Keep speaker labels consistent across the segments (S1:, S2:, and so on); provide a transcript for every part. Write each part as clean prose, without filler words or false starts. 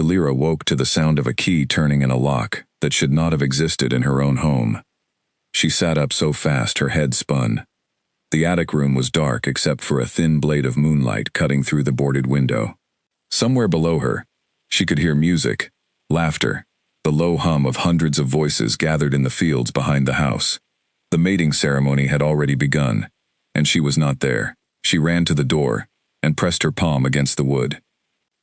S1: Elira woke to the sound of a key turning in a lock that should not have existed in her own home. She sat up so fast her head spun. The attic room was dark except for a thin blade of moonlight cutting through the boarded window. Somewhere below her, she could hear music, laughter, the low hum of hundreds of voices gathered in the fields behind the house. The mating ceremony had already begun, and she was not there. She ran to the door and pressed her palm against the wood.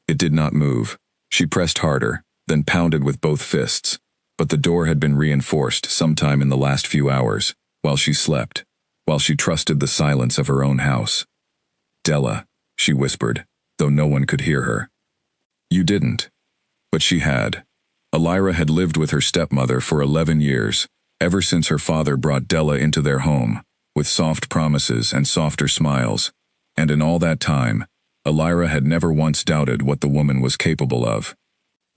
S1: It did not move. She pressed harder, then pounded with both fists, but the door had been reinforced sometime in the last few hours, while she slept, while she trusted the silence of her own house. "Della," she whispered, though no one could hear her. "You didn't." But she had. Elira had lived with her stepmother for 11 years, ever since her father brought Della into their home, with soft promises and softer smiles, and in all that time, Elira had never once doubted what the woman was capable of.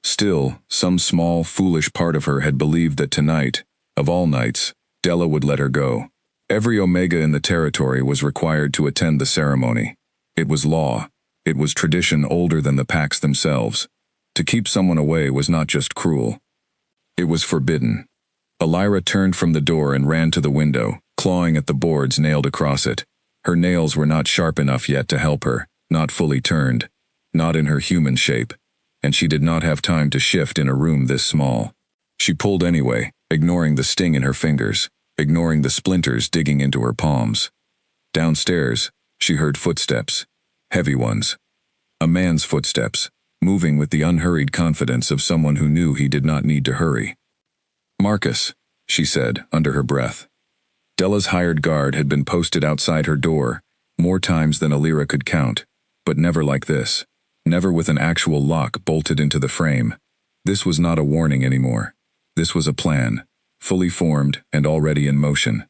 S1: Still, some small, foolish part of her had believed that tonight, of all nights, Della would let her go. Every Omega in the territory was required to attend the ceremony. It was law. It was tradition older than the packs themselves. To keep someone away was not just cruel. It was forbidden. Elira turned from the door and ran to the window, clawing at the boards nailed across it. Her nails were not sharp enough yet to help her, not fully turned, not in her human shape, and she did not have time to shift in a room this small. She pulled anyway, ignoring the sting in her fingers, ignoring the splinters digging into her palms. Downstairs, she heard footsteps, heavy ones. A man's footsteps, moving with the unhurried confidence of someone who knew he did not need to hurry. "Marcus," she said, under her breath. Della's hired guard had been posted outside her door, more times than Elira could count, but never like this. Never with an actual lock bolted into the frame. This was not a warning anymore. This was a plan, fully formed and already in motion.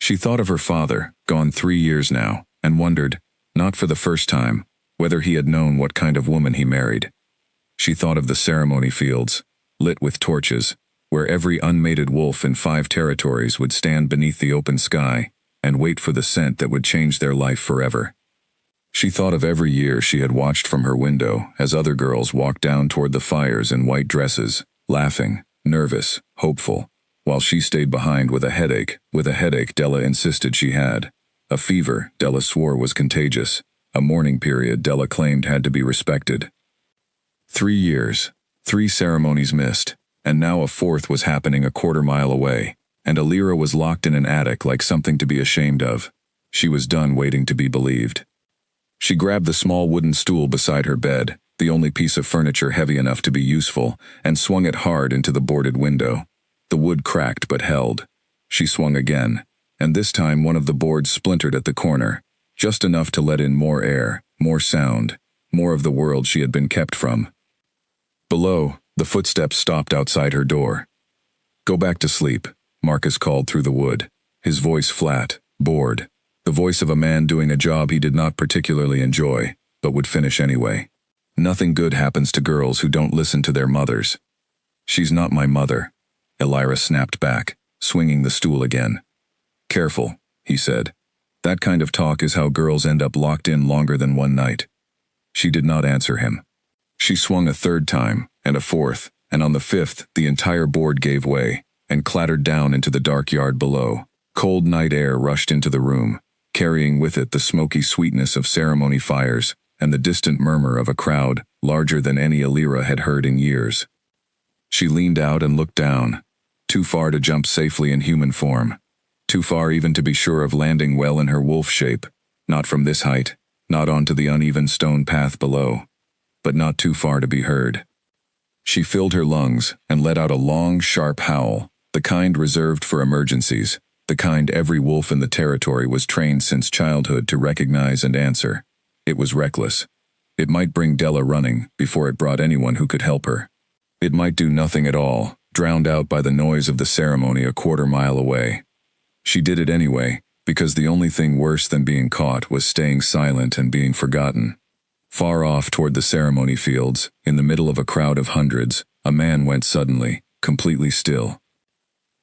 S1: She thought of her father, gone 3 years now, and wondered, not for the first time, whether he had known what kind of woman he married. She thought of the ceremony fields, lit with torches, where every unmated wolf in 5 territories would stand beneath the open sky and wait for the scent that would change their life forever. She thought of every year she had watched from her window as other girls walked down toward the fires in white dresses, laughing, nervous, hopeful, while she stayed behind with a headache Della insisted she had. A fever Della swore was contagious. A mourning period Della claimed had to be respected. 3 years, 3 ceremonies missed, and now a 4th was happening a quarter-mile away, and Elira was locked in an attic like something to be ashamed of. She was done waiting to be believed. She grabbed the small wooden stool beside her bed, the only piece of furniture heavy enough to be useful, and swung it hard into the boarded window. The wood cracked but held. She swung again, and this time one of the boards splintered at the corner, just enough to let in more air, more sound, more of the world she had been kept from. Below, the footsteps stopped outside her door. "Go back to sleep," Marcus called through the wood, his voice flat, bored, the voice of a man doing a job he did not particularly enjoy, but would finish anyway. "Nothing good happens to girls who don't listen to their mothers." "She's not my mother," Elira snapped back, swinging the stool again. "Careful," he said. "That kind of talk is how girls end up locked in longer than one night." She did not answer him. She swung a 3rd time, and a 4th, and on the 5th the entire board gave way, and clattered down into the dark yard below. Cold night air rushed into the room, carrying with it the smoky sweetness of ceremony fires, and the distant murmur of a crowd larger than any Elira had heard in years. She leaned out and looked down, too far to jump safely in human form. Too far even to be sure of landing well in her wolf shape, not from this height, not onto the uneven stone path below, but not too far to be heard. She filled her lungs and let out a long, sharp howl, the kind reserved for emergencies, the kind every wolf in the territory was trained since childhood to recognize and answer. It was reckless. It might bring Della running before it brought anyone who could help her. It might do nothing at all, drowned out by the noise of the ceremony a quarter-mile away. She did it anyway, because the only thing worse than being caught was staying silent and being forgotten. Far off toward the ceremony fields, in the middle of a crowd of hundreds, a man went suddenly, completely still.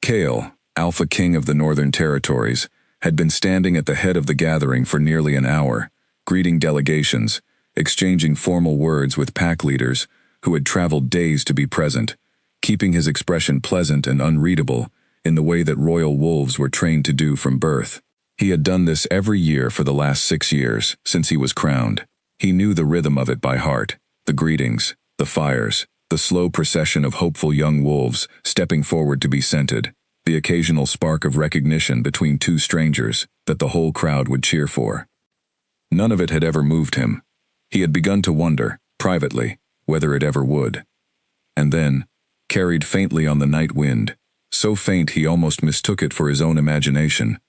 S1: Kale, Alpha King of the Northern Territories, had been standing at the head of the gathering for nearly an hour, greeting delegations, exchanging formal words with pack leaders, who had traveled days to be present, keeping his expression pleasant and unreadable in the way that royal wolves were trained to do from birth. He had done this every year for the last 6 years, since he was crowned. He knew the rhythm of it by heart, the greetings, the fires, the slow procession of hopeful young wolves stepping forward to be scented, the occasional spark of recognition between two strangers that the whole crowd would cheer for. None of it had ever moved him. He had begun to wonder, privately, whether it ever would. And then, carried faintly on the night wind, so faint he almost mistook it for his own imagination,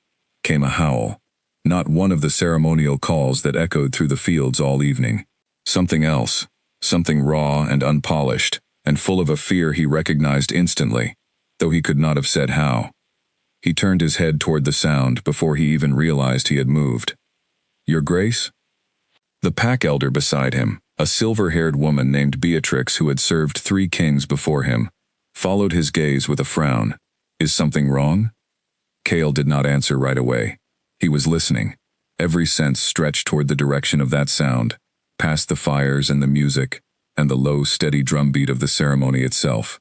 S1: came a howl. Not one of the ceremonial calls that echoed through the fields all evening. Something else, something raw and unpolished, and full of a fear he recognized instantly, though he could not have said how. He turned his head toward the sound before he even realized he had moved. "Your Grace?" The pack elder beside him, a silver-haired woman named Beatrix who had served 3 kings before him, followed his gaze with a frown. "Is something wrong?" Cale did not answer right away. He was listening, every sense stretched toward the direction of that sound, past the fires and the music, and the low, steady drumbeat of the ceremony itself.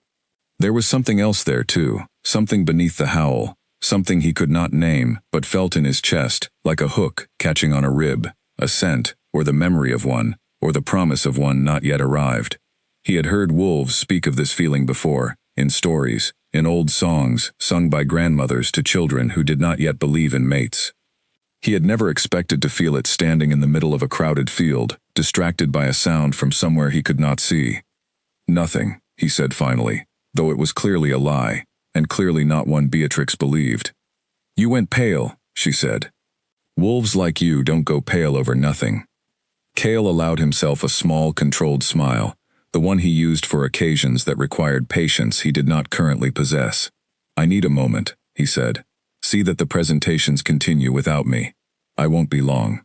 S1: There was something else there, too, something beneath the howl, something he could not name, but felt in his chest, like a hook catching on a rib, a scent, or the memory of one, or the promise of one not yet arrived. He had heard wolves speak of this feeling before, in stories, in old songs sung by grandmothers to children who did not yet believe in mates. He had never expected to feel it standing in the middle of a crowded field, distracted by a sound from somewhere he could not see. "Nothing," he said finally, though it was clearly a lie, and clearly not one Beatrix believed. "You went pale," she said. "Wolves like you don't go pale over nothing." Cale allowed himself a small, controlled smile, the one he used for occasions that required patience he did not currently possess. "I need a moment," he said. "See that the presentations continue without me. I won't be long."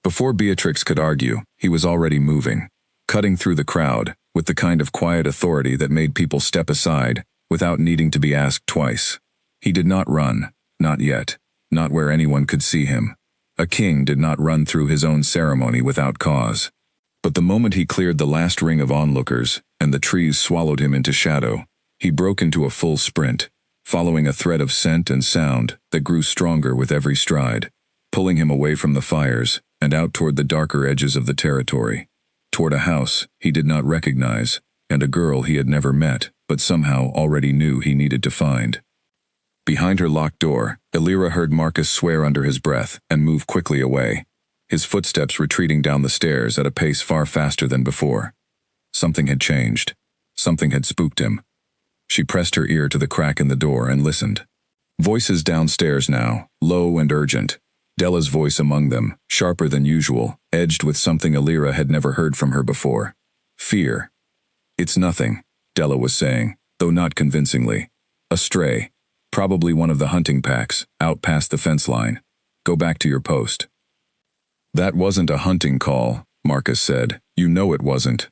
S1: Before Beatrix could argue, he was already moving, cutting through the crowd, with the kind of quiet authority that made people step aside, without needing to be asked twice. He did not run, not yet, not where anyone could see him. A king did not run through his own ceremony without cause. But the moment he cleared the last ring of onlookers, and the trees swallowed him into shadow, he broke into a full sprint, following a thread of scent and sound that grew stronger with every stride, pulling him away from the fires and out toward the darker edges of the territory, toward a house he did not recognize, and a girl he had never met, but somehow already knew he needed to find. Behind her locked door, Elira heard Marcus swear under his breath and move quickly away, his footsteps retreating down the stairs at a pace far faster than before. Something had changed. Something had spooked him. She pressed her ear to the crack in the door and listened. Voices downstairs now, low and urgent. Della's voice among them, sharper than usual, edged with something Elira had never heard from her before. Fear. "It's nothing," Della was saying, though not convincingly. "A stray. Probably one of the hunting packs, out past the fence line. Go back to your post." "That wasn't a hunting call," Marcus said. "You know it wasn't."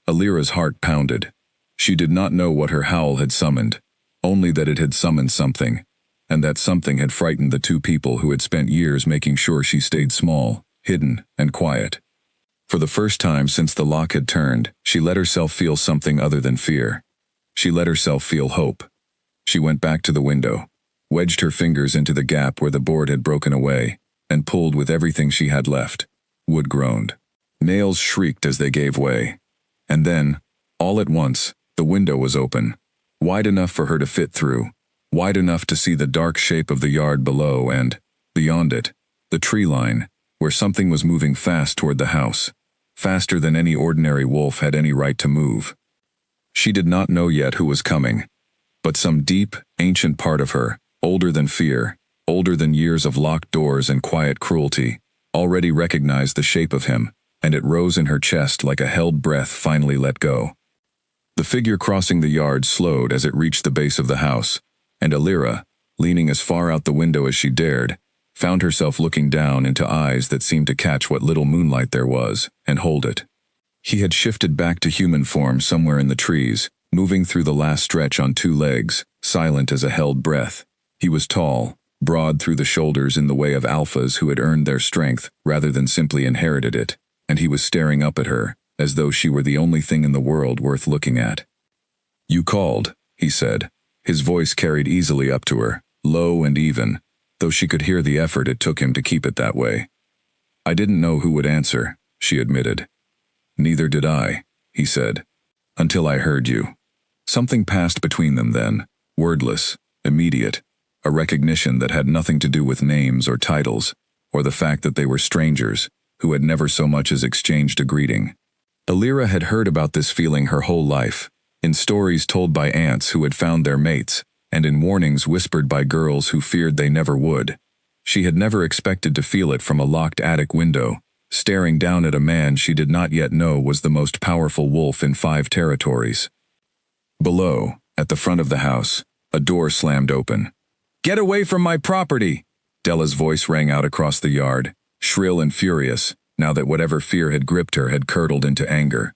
S1: Elira's heart pounded. She did not know what her howl had summoned, only that it had summoned something, and that something had frightened the 2 people who had spent years making sure she stayed small, hidden, and quiet. For the first time since the lock had turned, she let herself feel something other than fear. She let herself feel hope. She went back to the window, wedged her fingers into the gap where the board had broken away, and pulled with everything she had left. Wood groaned. Nails shrieked as they gave way. And then, all at once, the window was open, wide enough for her to fit through, wide enough to see the dark shape of the yard below and, beyond it, the tree line, where something was moving fast toward the house, faster than any ordinary wolf had any right to move. She did not know yet who was coming, but some deep, ancient part of her, older than fear, older than years of locked doors and quiet cruelty, already recognized the shape of him, and it rose in her chest like a held breath finally let go. The figure crossing the yard slowed as it reached the base of the house, and Elira, leaning as far out the window as she dared, found herself looking down into eyes that seemed to catch what little moonlight there was, and hold it. He had shifted back to human form somewhere in the trees, moving through the last stretch on 2 legs, silent as a held breath. He was tall, broad through the shoulders in the way of alphas who had earned their strength rather than simply inherited it, and he was staring up at her, as though she were the only thing in the world worth looking at. "You called," he said. His voice carried easily up to her, low and even, though she could hear the effort it took him to keep it that way. "I didn't know who would answer," she admitted. "Neither did I," he said, "until I heard you." Something passed between them then, wordless, immediate, a recognition that had nothing to do with names or titles, or the fact that they were strangers, who had never so much as exchanged a greeting. Alira had heard about this feeling her whole life, in stories told by aunts who had found their mates, and in warnings whispered by girls who feared they never would. She had never expected to feel it from a locked attic window, staring down at a man she did not yet know was the most powerful wolf in 5 territories. Below, at the front of the house, a door slammed open. "Get away from my property!" Della's voice rang out across the yard, shrill and furious, now that whatever fear had gripped her had curdled into anger.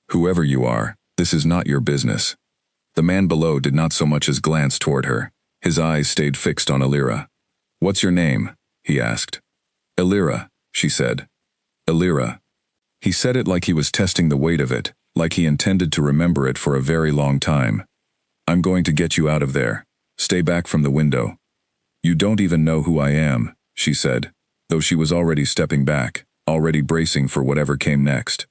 S1: "Whoever you are, this is not your business." The man below did not so much as glance toward her. His eyes stayed fixed on Alira. "What's your name?" he asked. "Alira," she said. "Alira." He said it like he was testing the weight of it, like he intended to remember it for a very long time. "I'm going to get you out of there. Stay back from the window." "You don't even know who I am," she said, though she was already stepping back, already bracing for whatever came next.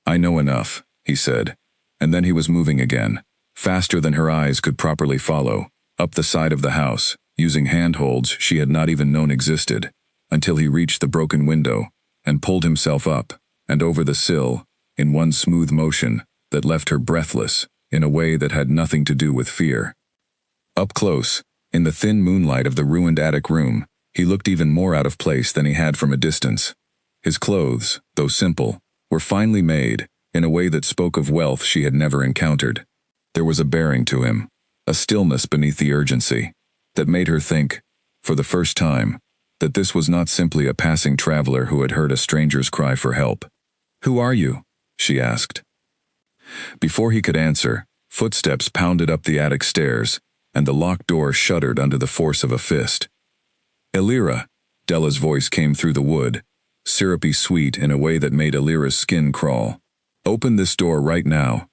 S1: "I know enough," he said, and then he was moving again, faster than her eyes could properly follow, up the side of the house, using handholds she had not even known existed, until he reached the broken window, and pulled himself up, and over the sill, in one smooth motion that left her breathless, in a way that had nothing to do with fear. Up close, in the thin moonlight of the ruined attic room, he looked even more out of place than he had from a distance. His clothes, though simple, were finely made, in a way that spoke of wealth she had never encountered. There was a bearing to him, a stillness beneath the urgency, that made her think, for the first time, that this was not simply a passing traveler who had heard a stranger's cry for help. "Who are you?" she asked. Before he could answer, footsteps pounded up the attic stairs, and the locked door shuddered under the force of a fist. "Alira," Della's voice came through the wood, syrupy sweet in a way that made Alira's skin crawl. "Open this door right now.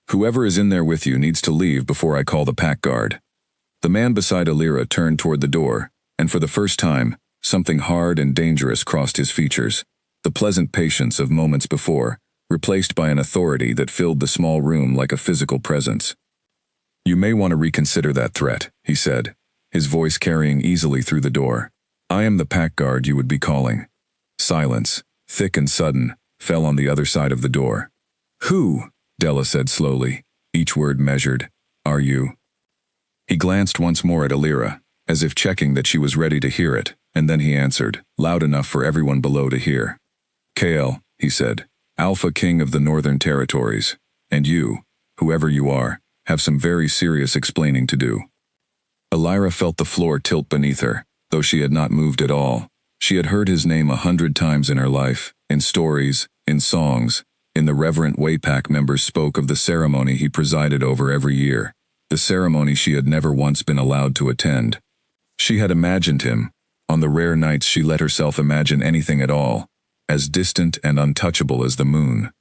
S1: Whoever is in there with you needs to leave before I call the pack guard." The man beside Alira turned toward the door, and for the first time, something hard and dangerous crossed his features, the pleasant patience of moments before, replaced by an authority that filled the small room like a physical presence. "You may want to reconsider that threat," he said, his voice carrying easily through the door. "I am the pack guard you would be calling." Silence, thick and sudden, fell on the other side of the door. "Who?" Della said slowly, each word measured. "Are you?" He glanced once more at Alira, as if checking that she was ready to hear it, and then he answered, loud enough for everyone below to hear. "KL," he said, "Alpha King of the Northern Territories, and you, whoever you are, have some very serious explaining to do." Alira felt the floor tilt beneath her, though she had not moved at all. She had heard his name 100 times in her life, in stories, in songs, in the reverent Waypack members spoke of the ceremony he presided over every year, the ceremony she had never once been allowed to attend. She had imagined him, on the rare nights she let herself imagine anything at all, as distant and untouchable as the moon.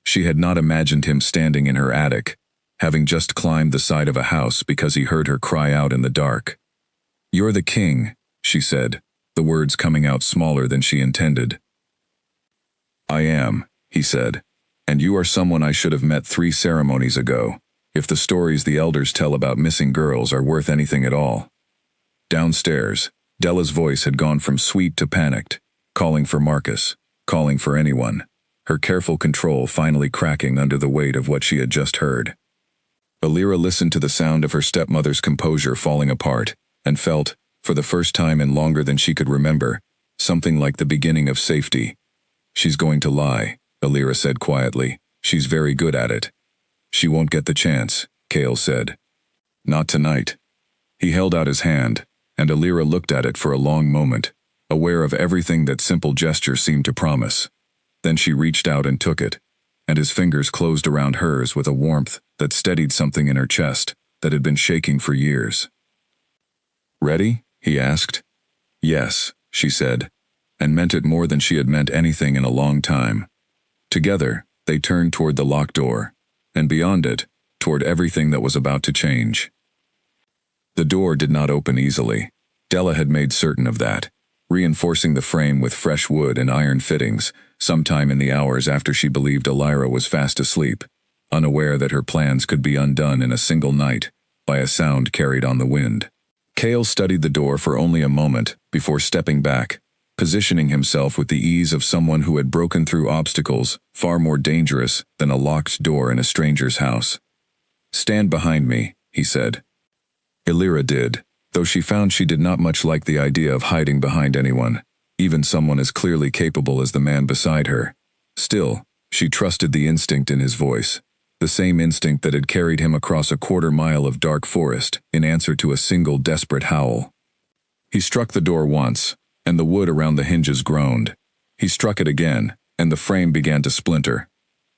S1: She had not imagined him standing in her attic, having just climbed the side of a house because he heard her cry out in the dark. "You're the king," she said, the words coming out smaller than she intended. "I am," he said, "and you are someone I should have met 3 ceremonies ago, if the stories the elders tell about missing girls are worth anything at all." Downstairs, Della's voice had gone from sweet to panicked, calling for Marcus, calling for anyone, her careful control finally cracking under the weight of what she had just heard. Alira listened to the sound of her stepmother's composure falling apart, and felt, for the first time in longer than she could remember, something like the beginning of safety. "She's going to lie," Alira said quietly. "She's very good at it." "She won't get the chance," Kale said. "Not tonight." He held out his hand, and Alira looked at it for a long moment, aware of everything that simple gesture seemed to promise. Then she reached out and took it, and his fingers closed around hers with a warmth that steadied something in her chest that had been shaking for years. "Ready?" he asked. "Yes," she said, and meant it more than she had meant anything in a long time. Together, they turned toward the locked door, and beyond it, toward everything that was about to change. The door did not open easily. Della had made certain of that, reinforcing the frame with fresh wood and iron fittings, sometime in the hours after she believed Elira was fast asleep, unaware that her plans could be undone in a single night by a sound carried on the wind. Cale studied the door for only a moment before stepping back, positioning himself with the ease of someone who had broken through obstacles far more dangerous than a locked door in a stranger's house. "Stand behind me," he said. Elira did, though she found she did not much like the idea of hiding behind anyone, even someone as clearly capable as the man beside her. Still, she trusted the instinct in his voice, the same instinct that had carried him across a quarter-mile of dark forest in answer to a single desperate howl. He struck the door once, and the wood around the hinges groaned. He struck it again, and the frame began to splinter.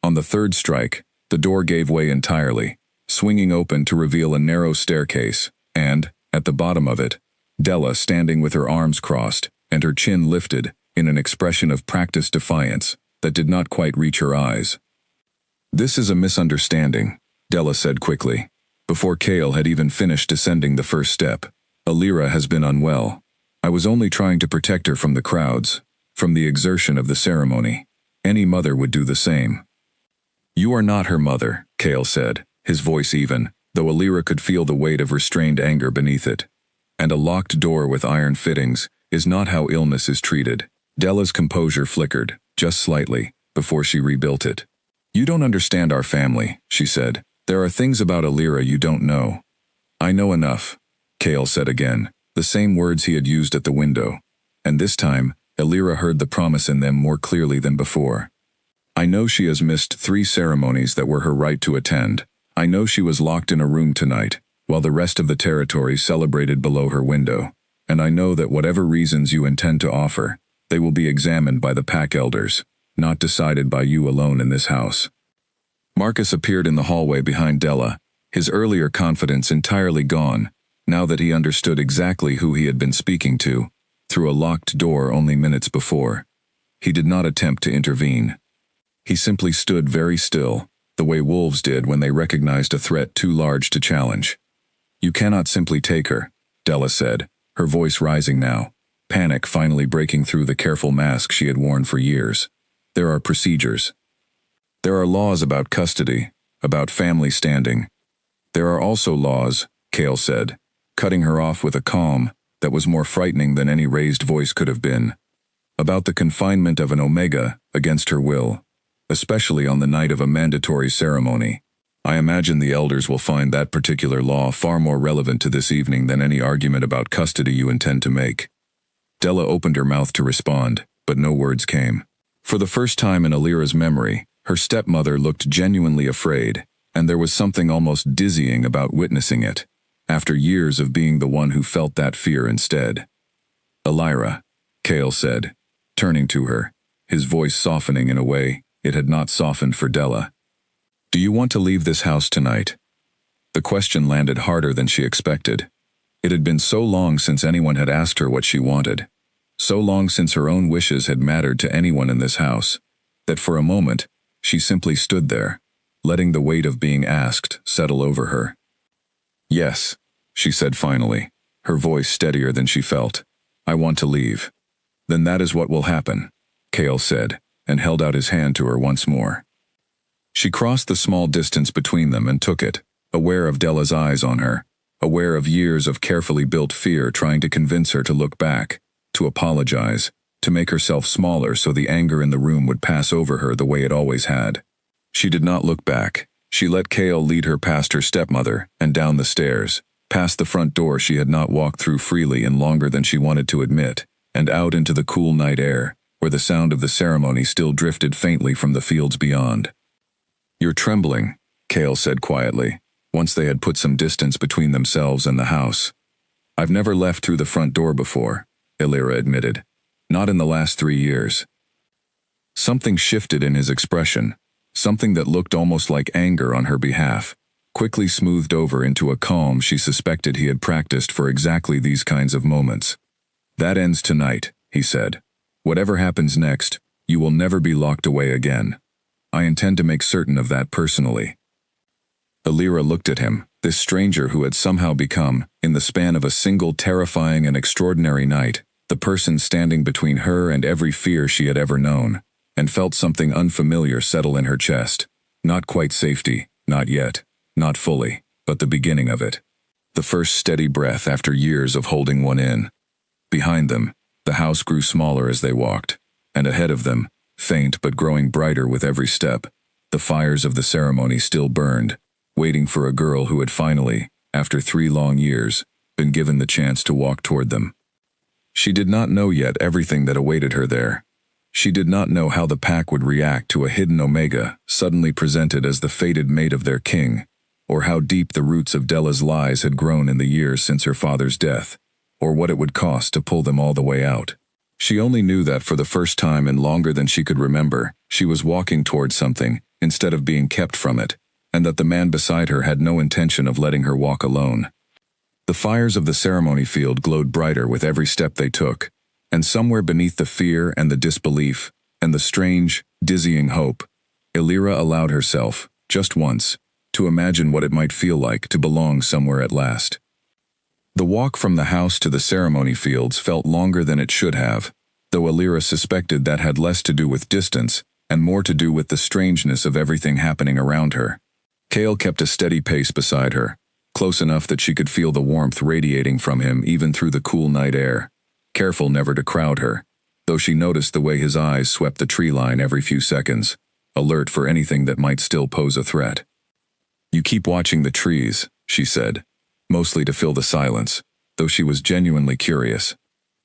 S1: On the third strike, the door gave way entirely, swinging open to reveal a narrow staircase, and, at the bottom of it, Della standing with her arms crossed and her chin lifted in an expression of practiced defiance that did not quite reach her eyes. "This is a misunderstanding," Della said quickly, before Cale had even finished descending the first step. "Elira has been unwell. I was only trying to protect her from the crowds, from the exertion of the ceremony. Any mother would do the same." "You are not her mother," Cale said, his voice even, though Elira could feel the weight of restrained anger beneath it. "And a locked door with iron fittings is not how illness is treated." Della's composure flickered, just slightly, before she rebuilt it. "You don't understand our family," she said. "There are things about Elira you don't know." "I know enough," Cale said again, the same words he had used at the window, and this time, Elira heard the promise in them more clearly than before. "I know she has missed 3 ceremonies that were her right to attend. I know she was locked in a room tonight, while the rest of the territory celebrated below her window, and I know that whatever reasons you intend to offer, they will be examined by the pack elders, not decided by you alone in this house." Marcus appeared in the hallway behind Della, his earlier confidence entirely gone, now that he understood exactly who he had been speaking to, through a locked door only minutes before. He did not attempt to intervene. He simply stood very still, the way wolves did when they recognized a threat too large to challenge. "You cannot simply take her," Della said, her voice rising now, panic finally breaking through the careful mask she had worn for years. "There are procedures. There are laws about custody, about family standing. There are also laws," Cale said, cutting her off with a calm that was more frightening than any raised voice could have been, "about the confinement of an Omega against her will, especially on the night of a mandatory ceremony. I imagine the elders will find that particular law far more relevant to this evening than any argument about custody you intend to make." Della opened her mouth to respond, but no words came. For the first time in Elira's memory, her stepmother looked genuinely afraid, and there was something almost dizzying about witnessing it, after years of being the one who felt that fear instead. "Elira," Cale said, turning to her, his voice softening in a way it had not softened for Della. "Do you want to leave this house tonight?" The question landed harder than she expected. It had been so long since anyone had asked her what she wanted, so long since her own wishes had mattered to anyone in this house, that for a moment, she simply stood there, letting the weight of being asked settle over her. "Yes," she said finally, her voice steadier than she felt. "I want to leave." "Then that is what will happen," Cale said, and held out his hand to her once more. She crossed the small distance between them and took it, aware of Della's eyes on her, aware of years of carefully built fear trying to convince her to look back, to apologize, to make herself smaller so the anger in the room would pass over her the way it always had. She did not look back. She let Cale lead her past her stepmother and down the stairs, past the front door she had not walked through freely in longer than she wanted to admit, and out into the cool night air, where the sound of the ceremony still drifted faintly from the fields beyond. "You're trembling," Cale said quietly, once they had put some distance between themselves and the house. "I've never left through the front door before," Elira admitted. "Not in the last 3 years." Something shifted in his expression, something that looked almost like anger on her behalf, quickly smoothed over into a calm she suspected he had practiced for exactly these kinds of moments. "That ends tonight," he said. "Whatever happens next, you will never be locked away again. I intend to make certain of that personally." Elira looked at him, this stranger who had somehow become, in the span of a single terrifying and extraordinary night, the person standing between her and every fear she had ever known, and felt something unfamiliar settle in her chest. Not quite safety, not yet, not fully, but the beginning of it. The first steady breath after years of holding one in. Behind them, the house grew smaller as they walked, and ahead of them, faint but growing brighter with every step, the fires of the ceremony still burned, waiting for a girl who had finally, after 3 long years, been given the chance to walk toward them. She did not know yet everything that awaited her there. She did not know how the pack would react to a hidden Omega suddenly presented as the fated mate of their king, or how deep the roots of Della's lies had grown in the years since her father's death, or what it would cost to pull them all the way out. She only knew that for the first time in longer than she could remember, she was walking toward something, instead of being kept from it, and that the man beside her had no intention of letting her walk alone. The fires of the ceremony field glowed brighter with every step they took, and somewhere beneath the fear and the disbelief, and the strange, dizzying hope, Elira allowed herself, just once, to imagine what it might feel like to belong somewhere at last. The walk from the house to the ceremony fields felt longer than it should have, though Elira suspected that had less to do with distance, and more to do with the strangeness of everything happening around her. Cale kept a steady pace beside her, close enough that she could feel the warmth radiating from him even through the cool night air, careful never to crowd her, though she noticed the way his eyes swept the tree line every few seconds, alert for anything that might still pose a threat. "You keep watching the trees," she said, mostly to fill the silence, though she was genuinely curious.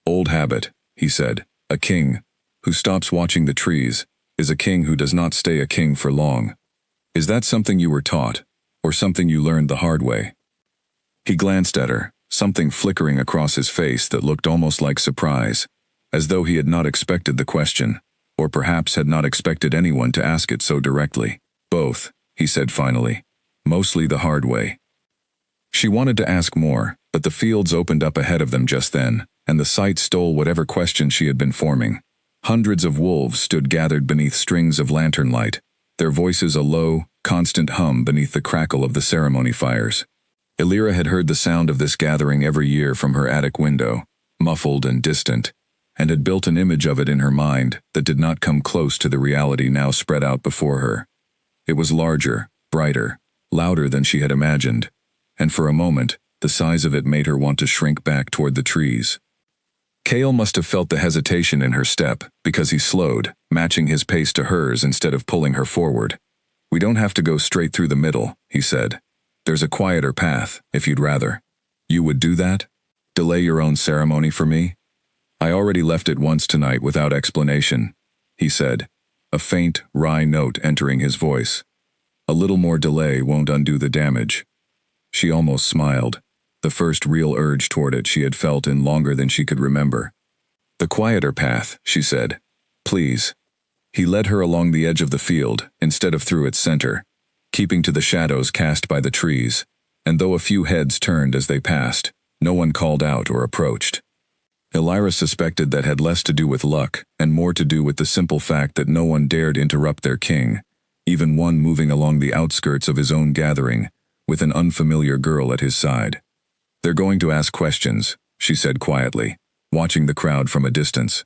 S1: "Old habit," he said. "A king who stops watching the trees is a king who does not stay a king for long. Is that something you were taught, or something you learned the hard way?" He glanced at her, something flickering across his face that looked almost like surprise, as though he had not expected the question, or perhaps had not expected anyone to ask it so directly. "Both," he said finally. "Mostly the hard way." She wanted to ask more, but the fields opened up ahead of them just then, and the sight stole whatever question she had been forming. Hundreds of wolves stood gathered beneath strings of lantern light, their voices a low, constant hum beneath the crackle of the ceremony fires. Elira had heard the sound of this gathering every year from her attic window, muffled and distant, and had built an image of it in her mind that did not come close to the reality now spread out before her. It was larger, brighter, louder than she had imagined, and for a moment, the size of it made her want to shrink back toward the trees. Cale must have felt the hesitation in her step, because he slowed, matching his pace to hers instead of pulling her forward. "We don't have to go straight through the middle," he said. "There's a quieter path, if you'd rather." "You would do that? Delay your own ceremony for me?" "I already left it once tonight without explanation," he said, a faint, wry note entering his voice. "A little more delay won't undo the damage." She almost smiled, the first real urge toward it she had felt in longer than she could remember. "The quieter path," she said. "Please." He led her along the edge of the field, instead of through its center, keeping to the shadows cast by the trees, and though a few heads turned as they passed, no one called out or approached. Elira suspected that had less to do with luck, and more to do with the simple fact that no one dared interrupt their king, even one moving along the outskirts of his own gathering, with an unfamiliar girl at his side. "They're going to ask questions," she said quietly, watching the crowd from a distance.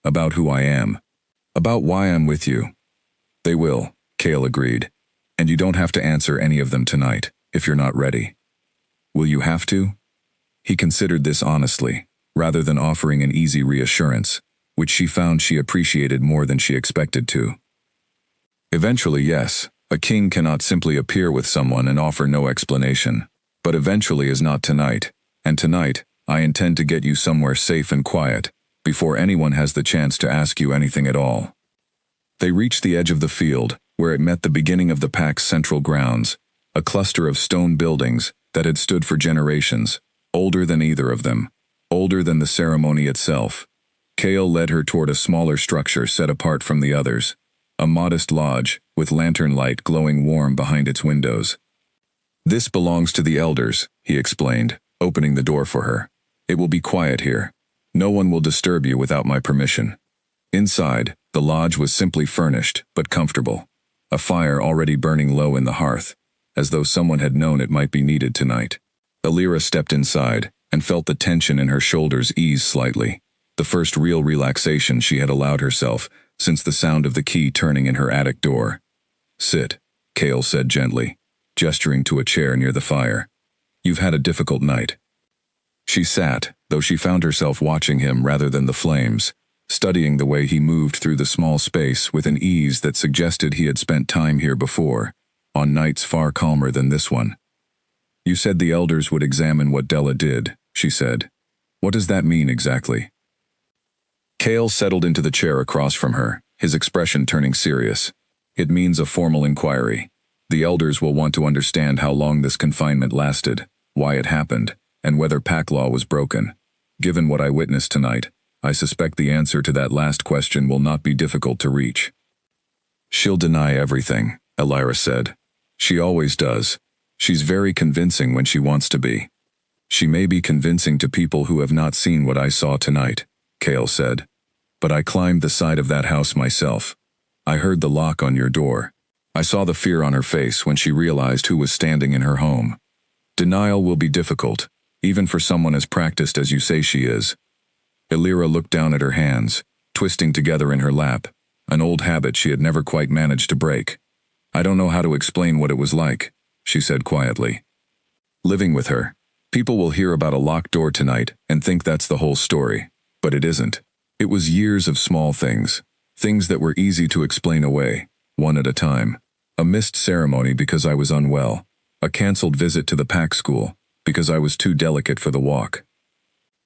S1: "About who I am. About why I'm with you." "They will," Cale agreed. "And you don't have to answer any of them tonight, if you're not ready." "Will you have to?" He considered this honestly, rather than offering an easy reassurance, which she found she appreciated more than she expected to. "Eventually, yes. A king cannot simply appear with someone and offer no explanation. But eventually is not tonight, and tonight, I intend to get you somewhere safe and quiet, before anyone has the chance to ask you anything at all." They reached the edge of the field, where it met the beginning of the pack's central grounds, a cluster of stone buildings that had stood for generations, older than either of them, older than the ceremony itself. Cale led her toward a smaller structure set apart from the others, a modest lodge, with lantern light glowing warm behind its windows. "This belongs to the elders," he explained, opening the door for her. "It will be quiet here. No one will disturb you without my permission." Inside, the lodge was simply furnished, but comfortable. a fire already burning low in the hearth, as though someone had known it might be needed tonight. Elira stepped inside and felt the tension in her shoulders ease slightly, the first real relaxation she had allowed herself since the sound of the key turning in her attic door. "Sit," Cale said gently, gesturing to a chair near the fire. "You've had a difficult night." She sat, though she found herself watching him rather than the flames, studying the way he moved through the small space with an ease that suggested he had spent time here before, on nights far calmer than this one. "You said the elders would examine what Della did," she said. "What does that mean exactly?" Cale settled into the chair across from her, his expression turning serious. "It means a formal inquiry. The elders will want to understand how long this confinement lasted, why it happened, and whether pack law was broken. Given what I witnessed tonight, I suspect the answer to that last question will not be difficult to reach." "She'll deny everything," Elira said. "She always does. She's very convincing when she wants to be." "She may be convincing to people who have not seen what I saw tonight," Cale said. "But I climbed the side of that house myself. I heard the lock on your door. I saw the fear on her face when she realized who was standing in her home. Denial will be difficult, even for someone as practiced as you say she is." Elira looked down at her hands, twisting together in her lap, an old habit she had never quite managed to break. "I don't know how to explain what it was like," she said quietly. "Living with her, people will hear about a locked door tonight and think that's the whole story, but it isn't. It was years of small things, things that were easy to explain away, one at a time. A missed ceremony because I was unwell, a canceled visit to the pack school because I was too delicate for the walk.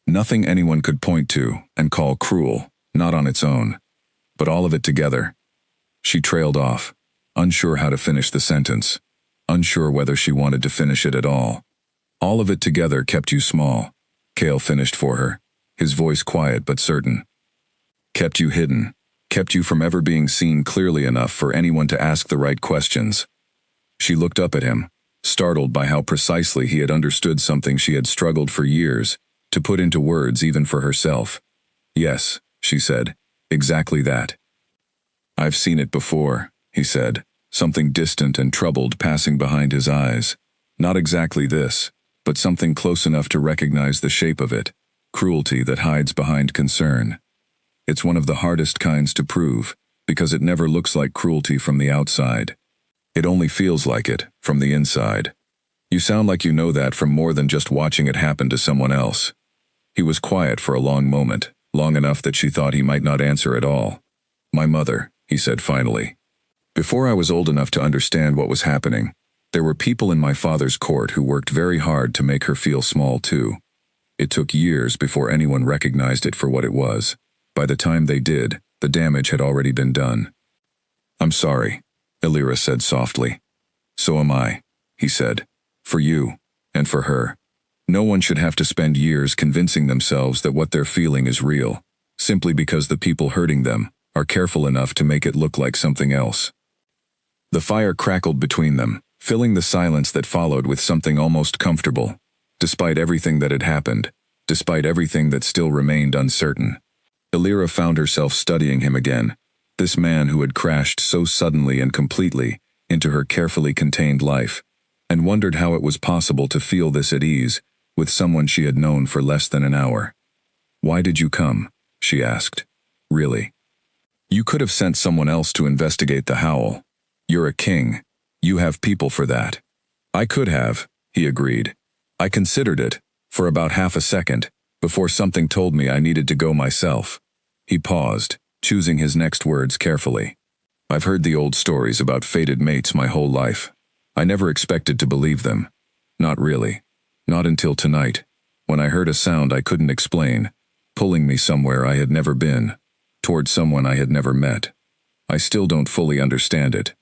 S1: Nothing anyone could point to and call cruel, not on its own. But all of it together." She trailed off, unsure how to finish the sentence, unsure whether she wanted to finish it at all. "All of it together kept you small," Cale finished for her, his voice quiet but certain. "Kept you hidden, kept you from ever being seen clearly enough for anyone to ask the right questions." She looked up at him, startled by how precisely he had understood something she had struggled for years to put into words even for herself. "Yes," she said, "exactly that." "I've seen it before," he said, something distant and troubled passing behind his eyes. "Not exactly this, but something close enough to recognize the shape of it, cruelty that hides behind concern. It's one of the hardest kinds to prove, because it never looks like cruelty from the outside. It only feels like it from the inside. You sound like you know that from more than just watching it happen to someone else." He was quiet for a long moment, long enough that she thought he might not answer at all. "My mother," he said finally. "Before I was old enough to understand what was happening, there were people in my father's court who worked very hard to make her feel small too. It took years before anyone recognized it for what it was. By the time they did, the damage had already been done." "I'm sorry," Elira said softly. "So am I," he said. "For you, and for her. No one should have to spend years convincing themselves that what they're feeling is real, simply because the people hurting them are careful enough to make it look like something else." The fire crackled between them, filling the silence that followed with something almost comfortable, despite everything that had happened, despite everything that still remained uncertain. Elira found herself studying him again, this man who had crashed so suddenly and completely into her carefully contained life, and wondered how it was possible to feel this at ease with someone she had known for less than an hour. "Why did you come?" she asked. "Really? You could have sent someone else to investigate the howl. You're a king. You have people for that." "I could have," he agreed. "I considered it, for about half a second, before something told me I needed to go myself." He paused, choosing his next words carefully. "I've heard the old stories about fated mates my whole life. I never expected to believe them. Not really. Not until tonight, when I heard a sound I couldn't explain, pulling me somewhere I had never been, toward someone I had never met. I still don't fully understand it,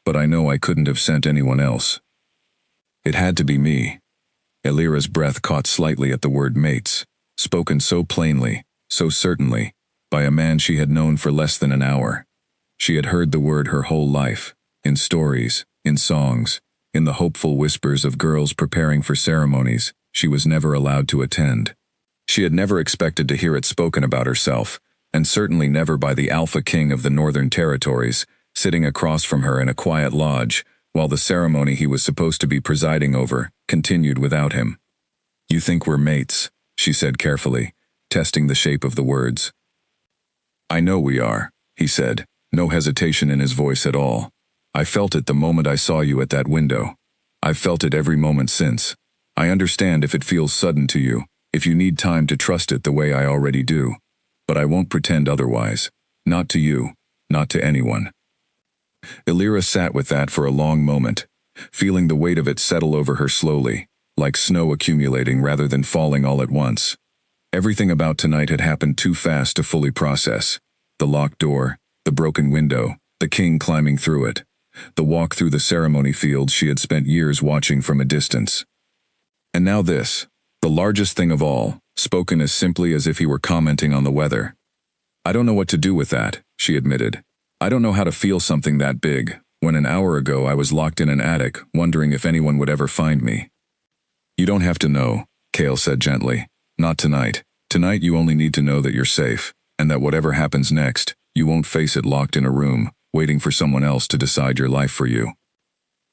S1: but I know I couldn't have sent anyone else. It had to be me." Elira's breath caught slightly at the word mates, spoken so plainly, so certainly, by a man she had known for less than an hour. She had heard the word her whole life, in stories, in songs, in the hopeful whispers of girls preparing for ceremonies she was never allowed to attend. She had never expected to hear it spoken about herself, and certainly never by the Alpha King of the Northern Territories, sitting across from her in a quiet lodge, while the ceremony he was supposed to be presiding over continued without him. "You think we're mates," she said carefully, testing the shape of the words. "I know we are," he said, no hesitation in his voice at all. "I felt it the moment I saw you at that window. I've felt it every moment since. I understand if it feels sudden to you, if you need time to trust it the way I already do. But I won't pretend otherwise. Not to you, not to anyone." Illyra sat with that for a long moment, feeling the weight of it settle over her slowly, like snow accumulating rather than falling all at once. Everything about tonight had happened too fast to fully process. The locked door, the broken window, the king climbing through it, the walk through the ceremony field she had spent years watching from a distance. And now this, the largest thing of all, spoken as simply as if he were commenting on the weather. "I don't know what to do with that," she admitted. "I don't know how to feel something that big, when an hour ago I was locked in an attic, wondering if anyone would ever find me." "You don't have to know," Cale said gently. "Not tonight. Tonight you only need to know that you're safe, and that whatever happens next, you won't face it locked in a room, waiting for someone else to decide your life for you."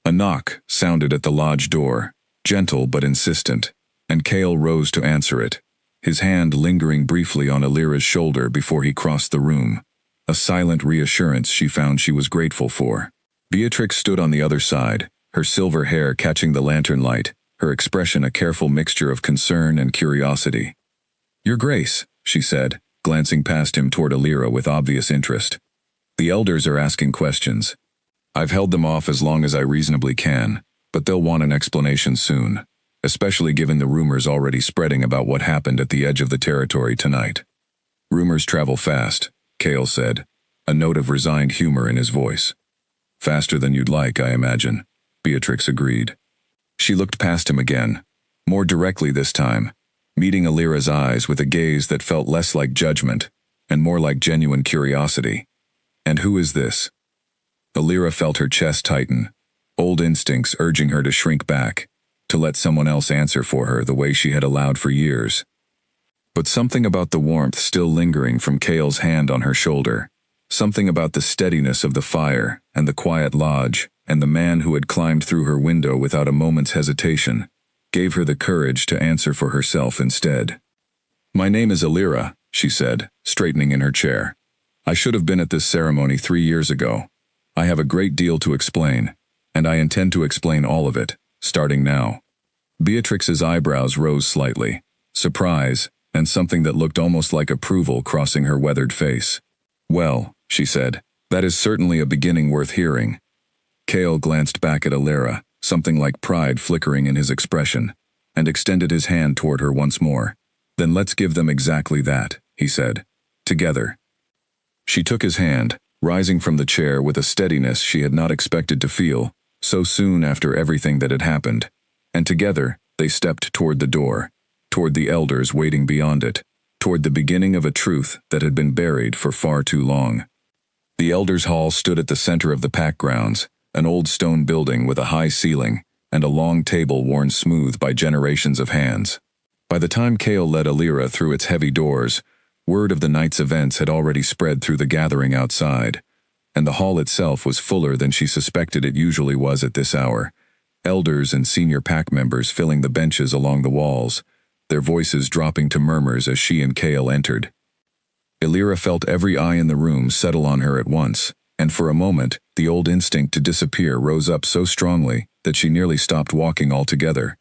S1: A knock sounded at the lodge door, gentle but insistent, and Cale rose to answer it, his hand lingering briefly on Illyra's shoulder before he crossed the room, a silent reassurance she found she was grateful for. Beatrix stood on the other side, her silver hair catching the lantern light, her expression a careful mixture of concern and curiosity. "Your Grace," she said, glancing past him toward Illyra with obvious interest. "The elders are asking questions. I've held them off as long as I reasonably can, but they'll want an explanation soon, especially given the rumors already spreading about what happened at the edge of the territory tonight." "Rumors travel fast," Cale said, a note of resigned humor in his voice. "Faster than you'd like, I imagine," Beatrix agreed. She looked past him again, more directly this time, meeting Illyra's eyes with a gaze that felt less like judgment and more like genuine curiosity. "And who is this?" Illyra felt her chest tighten, old instincts urging her to shrink back, to let someone else answer for her the way she had allowed for years. But something about the warmth still lingering from Cale's hand on her shoulder, something about the steadiness of the fire and the quiet lodge and the man who had climbed through her window without a moment's hesitation, gave her the courage to answer for herself instead. "My name is Illyra," she said, straightening in her chair. "I should have been at this ceremony 3 years ago. I have a great deal to explain, and I intend to explain all of it, starting now." Beatrix's eyebrows rose slightly, surprise, and something that looked almost like approval crossing her weathered face. "Well," she said, "that is certainly a beginning worth hearing." Cale glanced back at Illyra, something like pride flickering in his expression, and extended his hand toward her once more. "Then let's give them exactly that," he said. "Together." She took his hand, rising from the chair with a steadiness she had not expected to feel, so soon after everything that had happened, and together they stepped toward the door, toward the elders waiting beyond it, toward the beginning of a truth that had been buried for far too long. The elders' hall stood at the center of the pack grounds, an old stone building with a high ceiling and a long table worn smooth by generations of hands. By the time Cale led Illyra through its heavy doors, word of the night's events had already spread through the gathering outside, and the hall itself was fuller than she suspected it usually was at this hour, elders and senior pack members filling the benches along the walls, their voices dropping to murmurs as she and Cale entered. Illyra felt every eye in the room settle on her at once, and for a moment, the old instinct to disappear rose up so strongly that she nearly stopped walking altogether.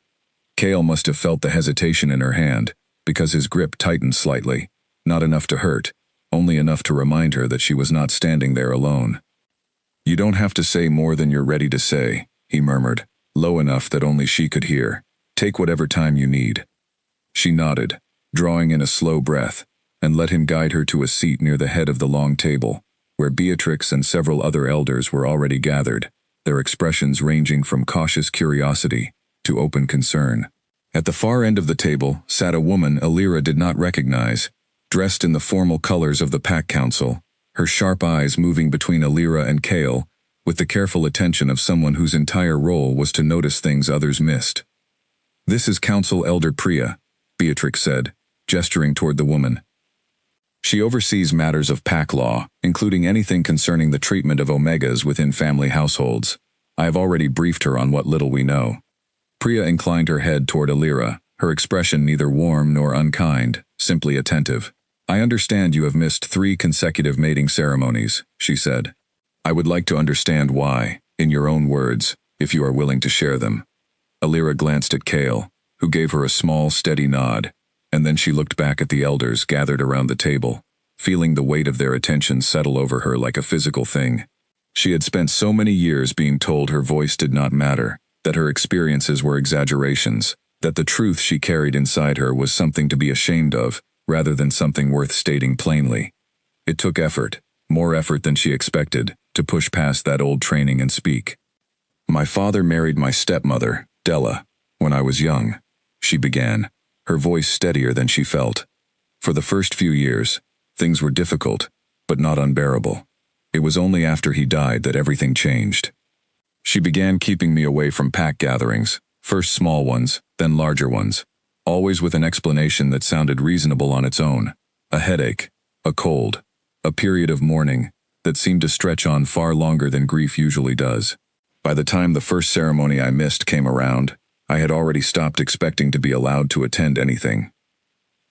S1: Cale must have felt the hesitation in her hand, because his grip tightened slightly, not enough to hurt, only enough to remind her that she was not standing there alone. "You don't have to say more than you're ready to say," he murmured, low enough that only she could hear. "Take whatever time you need." She nodded, drawing in a slow breath, and let him guide her to a seat near the head of the long table, where Beatrix and several other elders were already gathered, their expressions ranging from cautious curiosity to open concern. At the far end of the table sat a woman Illyra did not recognize, dressed in the formal colors of the Pack Council, her sharp eyes moving between Illyra and Cale, with the careful attention of someone whose entire role was to notice things others missed. "This is Council Elder Priya," Beatrix said, gesturing toward the woman. She oversees matters of pack law, including anything concerning the treatment of omegas within family households. I have already briefed her on what little we know. Priya inclined her head toward Alira, her expression neither warm nor unkind, simply attentive. I understand you have missed 3 consecutive mating ceremonies, she said. I would like to understand why, in your own words, if you are willing to share them. Alira glanced at Kale, who gave her a small, steady nod, and then she looked back at the elders gathered around the table, feeling the weight of their attention settle over her like a physical thing. She had spent so many years being told her voice did not matter, that her experiences were exaggerations, that the truth she carried inside her was something to be ashamed of, rather than something worth stating plainly. It took effort, more effort than she expected, to push past that old training and speak. My father married my stepmother, Della, when I was young, she began, her voice steadier than she felt. For the first few years, things were difficult, but not unbearable. It was only after he died that everything changed. She began keeping me away from pack gatherings, first small ones, then larger ones, always with an explanation that sounded reasonable on its own. A headache, a cold, a period of mourning that seemed to stretch on far longer than grief usually does. By the time the first ceremony I missed came around, I had already stopped expecting to be allowed to attend anything.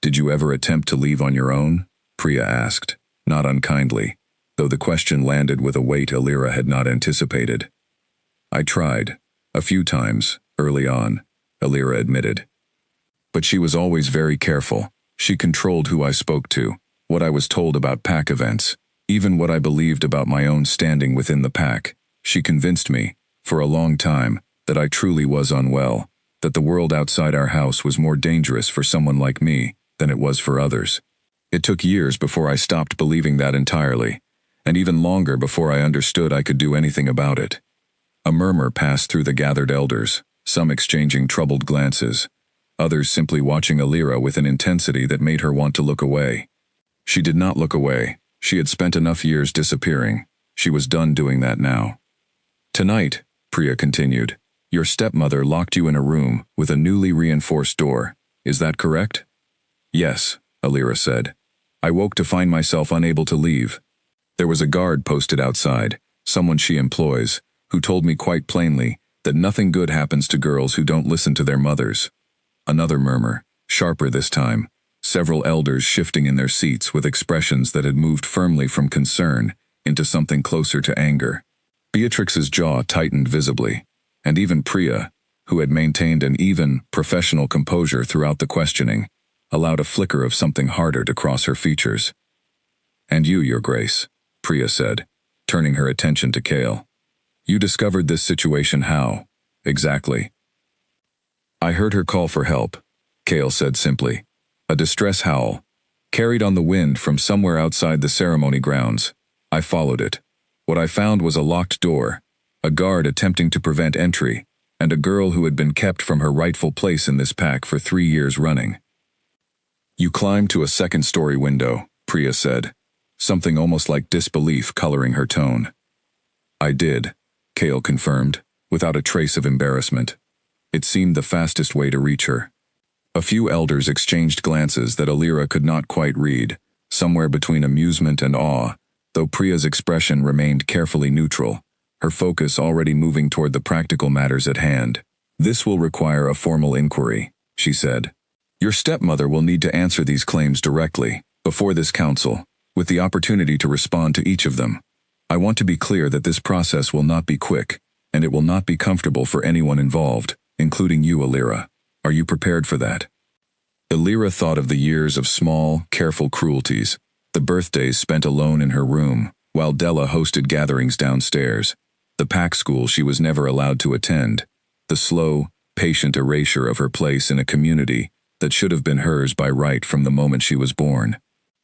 S1: Did you ever attempt to leave on your own? Priya asked, not unkindly, though the question landed with a weight Alira had not anticipated. I tried, a few times, early on, Alira admitted. But she was always very careful. She controlled who I spoke to, what I was told about pack events, even what I believed about my own standing within the pack. She convinced me, for a long time, that I truly was unwell, that the world outside our house was more dangerous for someone like me than it was for others. It took years before I stopped believing that entirely, and even longer before I understood I could do anything about it. A murmur passed through the gathered elders, some exchanging troubled glances, others simply watching Alira with an intensity that made her want to look away. She did not look away. She had spent enough years disappearing. She was done doing that now. Tonight, Priya continued, your stepmother locked you in a room with a newly reinforced door. Is that correct? Yes, Alira said. I woke to find myself unable to leave. There was a guard posted outside, someone she employs, who told me quite plainly that nothing good happens to girls who don't listen to their mothers. Another murmur, sharper this time, several elders shifting in their seats with expressions that had moved firmly from concern into something closer to anger. Beatrix's jaw tightened visibly, and even Priya, who had maintained an even, professional composure throughout the questioning, allowed a flicker of something harder to cross her features. And you, Your Grace, Priya said, turning her attention to Kale. You discovered this situation how, exactly? I heard her call for help, Kale said simply. A distress howl, carried on the wind from somewhere outside the ceremony grounds. I followed it. What I found was a locked door, a guard attempting to prevent entry, and a girl who had been kept from her rightful place in this pack for 3 years running. You climbed to a second-story window, Priya said, something almost like disbelief coloring her tone. I did, Kale confirmed, without a trace of embarrassment. It seemed the fastest way to reach her. A few elders exchanged glances that Alira could not quite read, somewhere between amusement and awe, though Priya's expression remained carefully neutral, her focus already moving toward the practical matters at hand. This will require a formal inquiry, she said. Your stepmother will need to answer these claims directly, before this council, with the opportunity to respond to each of them. I want to be clear that this process will not be quick, and it will not be comfortable for anyone involved, including you, Alira. Are you prepared for that? Alira thought of the years of small, careful cruelties, the birthdays spent alone in her room, while Della hosted gatherings downstairs, the pack school she was never allowed to attend, the slow, patient erasure of her place in a community that should have been hers by right from the moment she was born.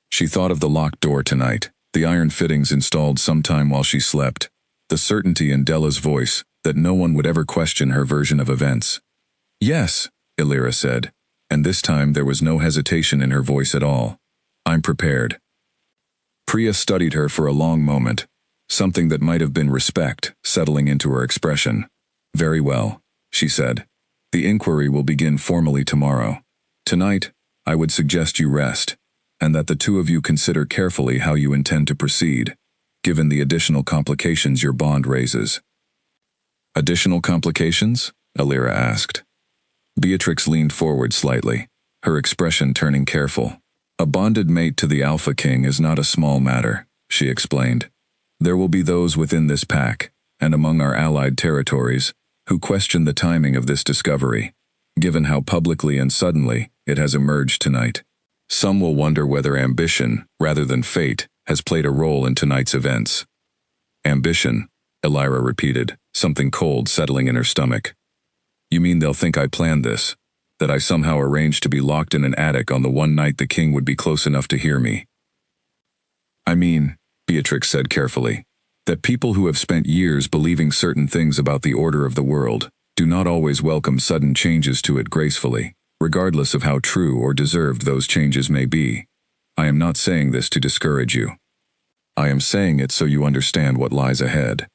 S1: She thought of the locked door tonight, the iron fittings installed sometime while she slept, the certainty in Della's voice that no one would ever question her version of events. Yes, Alira said, and this time there was no hesitation in her voice at all. I'm prepared. Priya studied her for a long moment, something that might have been respect settling into her expression. Very well, she said. The inquiry will begin formally tomorrow. Tonight, I would suggest you rest. and that the two of you consider carefully how you intend to proceed, given the additional complications your bond raises." "Additional complications?" Alira asked. Beatrix leaned forward slightly, her expression turning careful. "A bonded mate to the Alpha King is not a small matter," she explained. "There will be those within this pack, and among our allied territories, who question the timing of this discovery, given how publicly and suddenly it has emerged tonight. Some will wonder whether ambition, rather than fate, has played a role in tonight's events." "Ambition," Alira repeated, something cold settling in her stomach. "You mean they'll think I planned this? That I somehow arranged to be locked in an attic on the one night the king would be close enough to hear me?" "I mean," Beatrix said carefully, "that people who have spent years believing certain things about the order of the world do not always welcome sudden changes to it gracefully, regardless of how true or deserved those changes may be. I am not saying this to discourage you. I am saying it so you understand what lies ahead."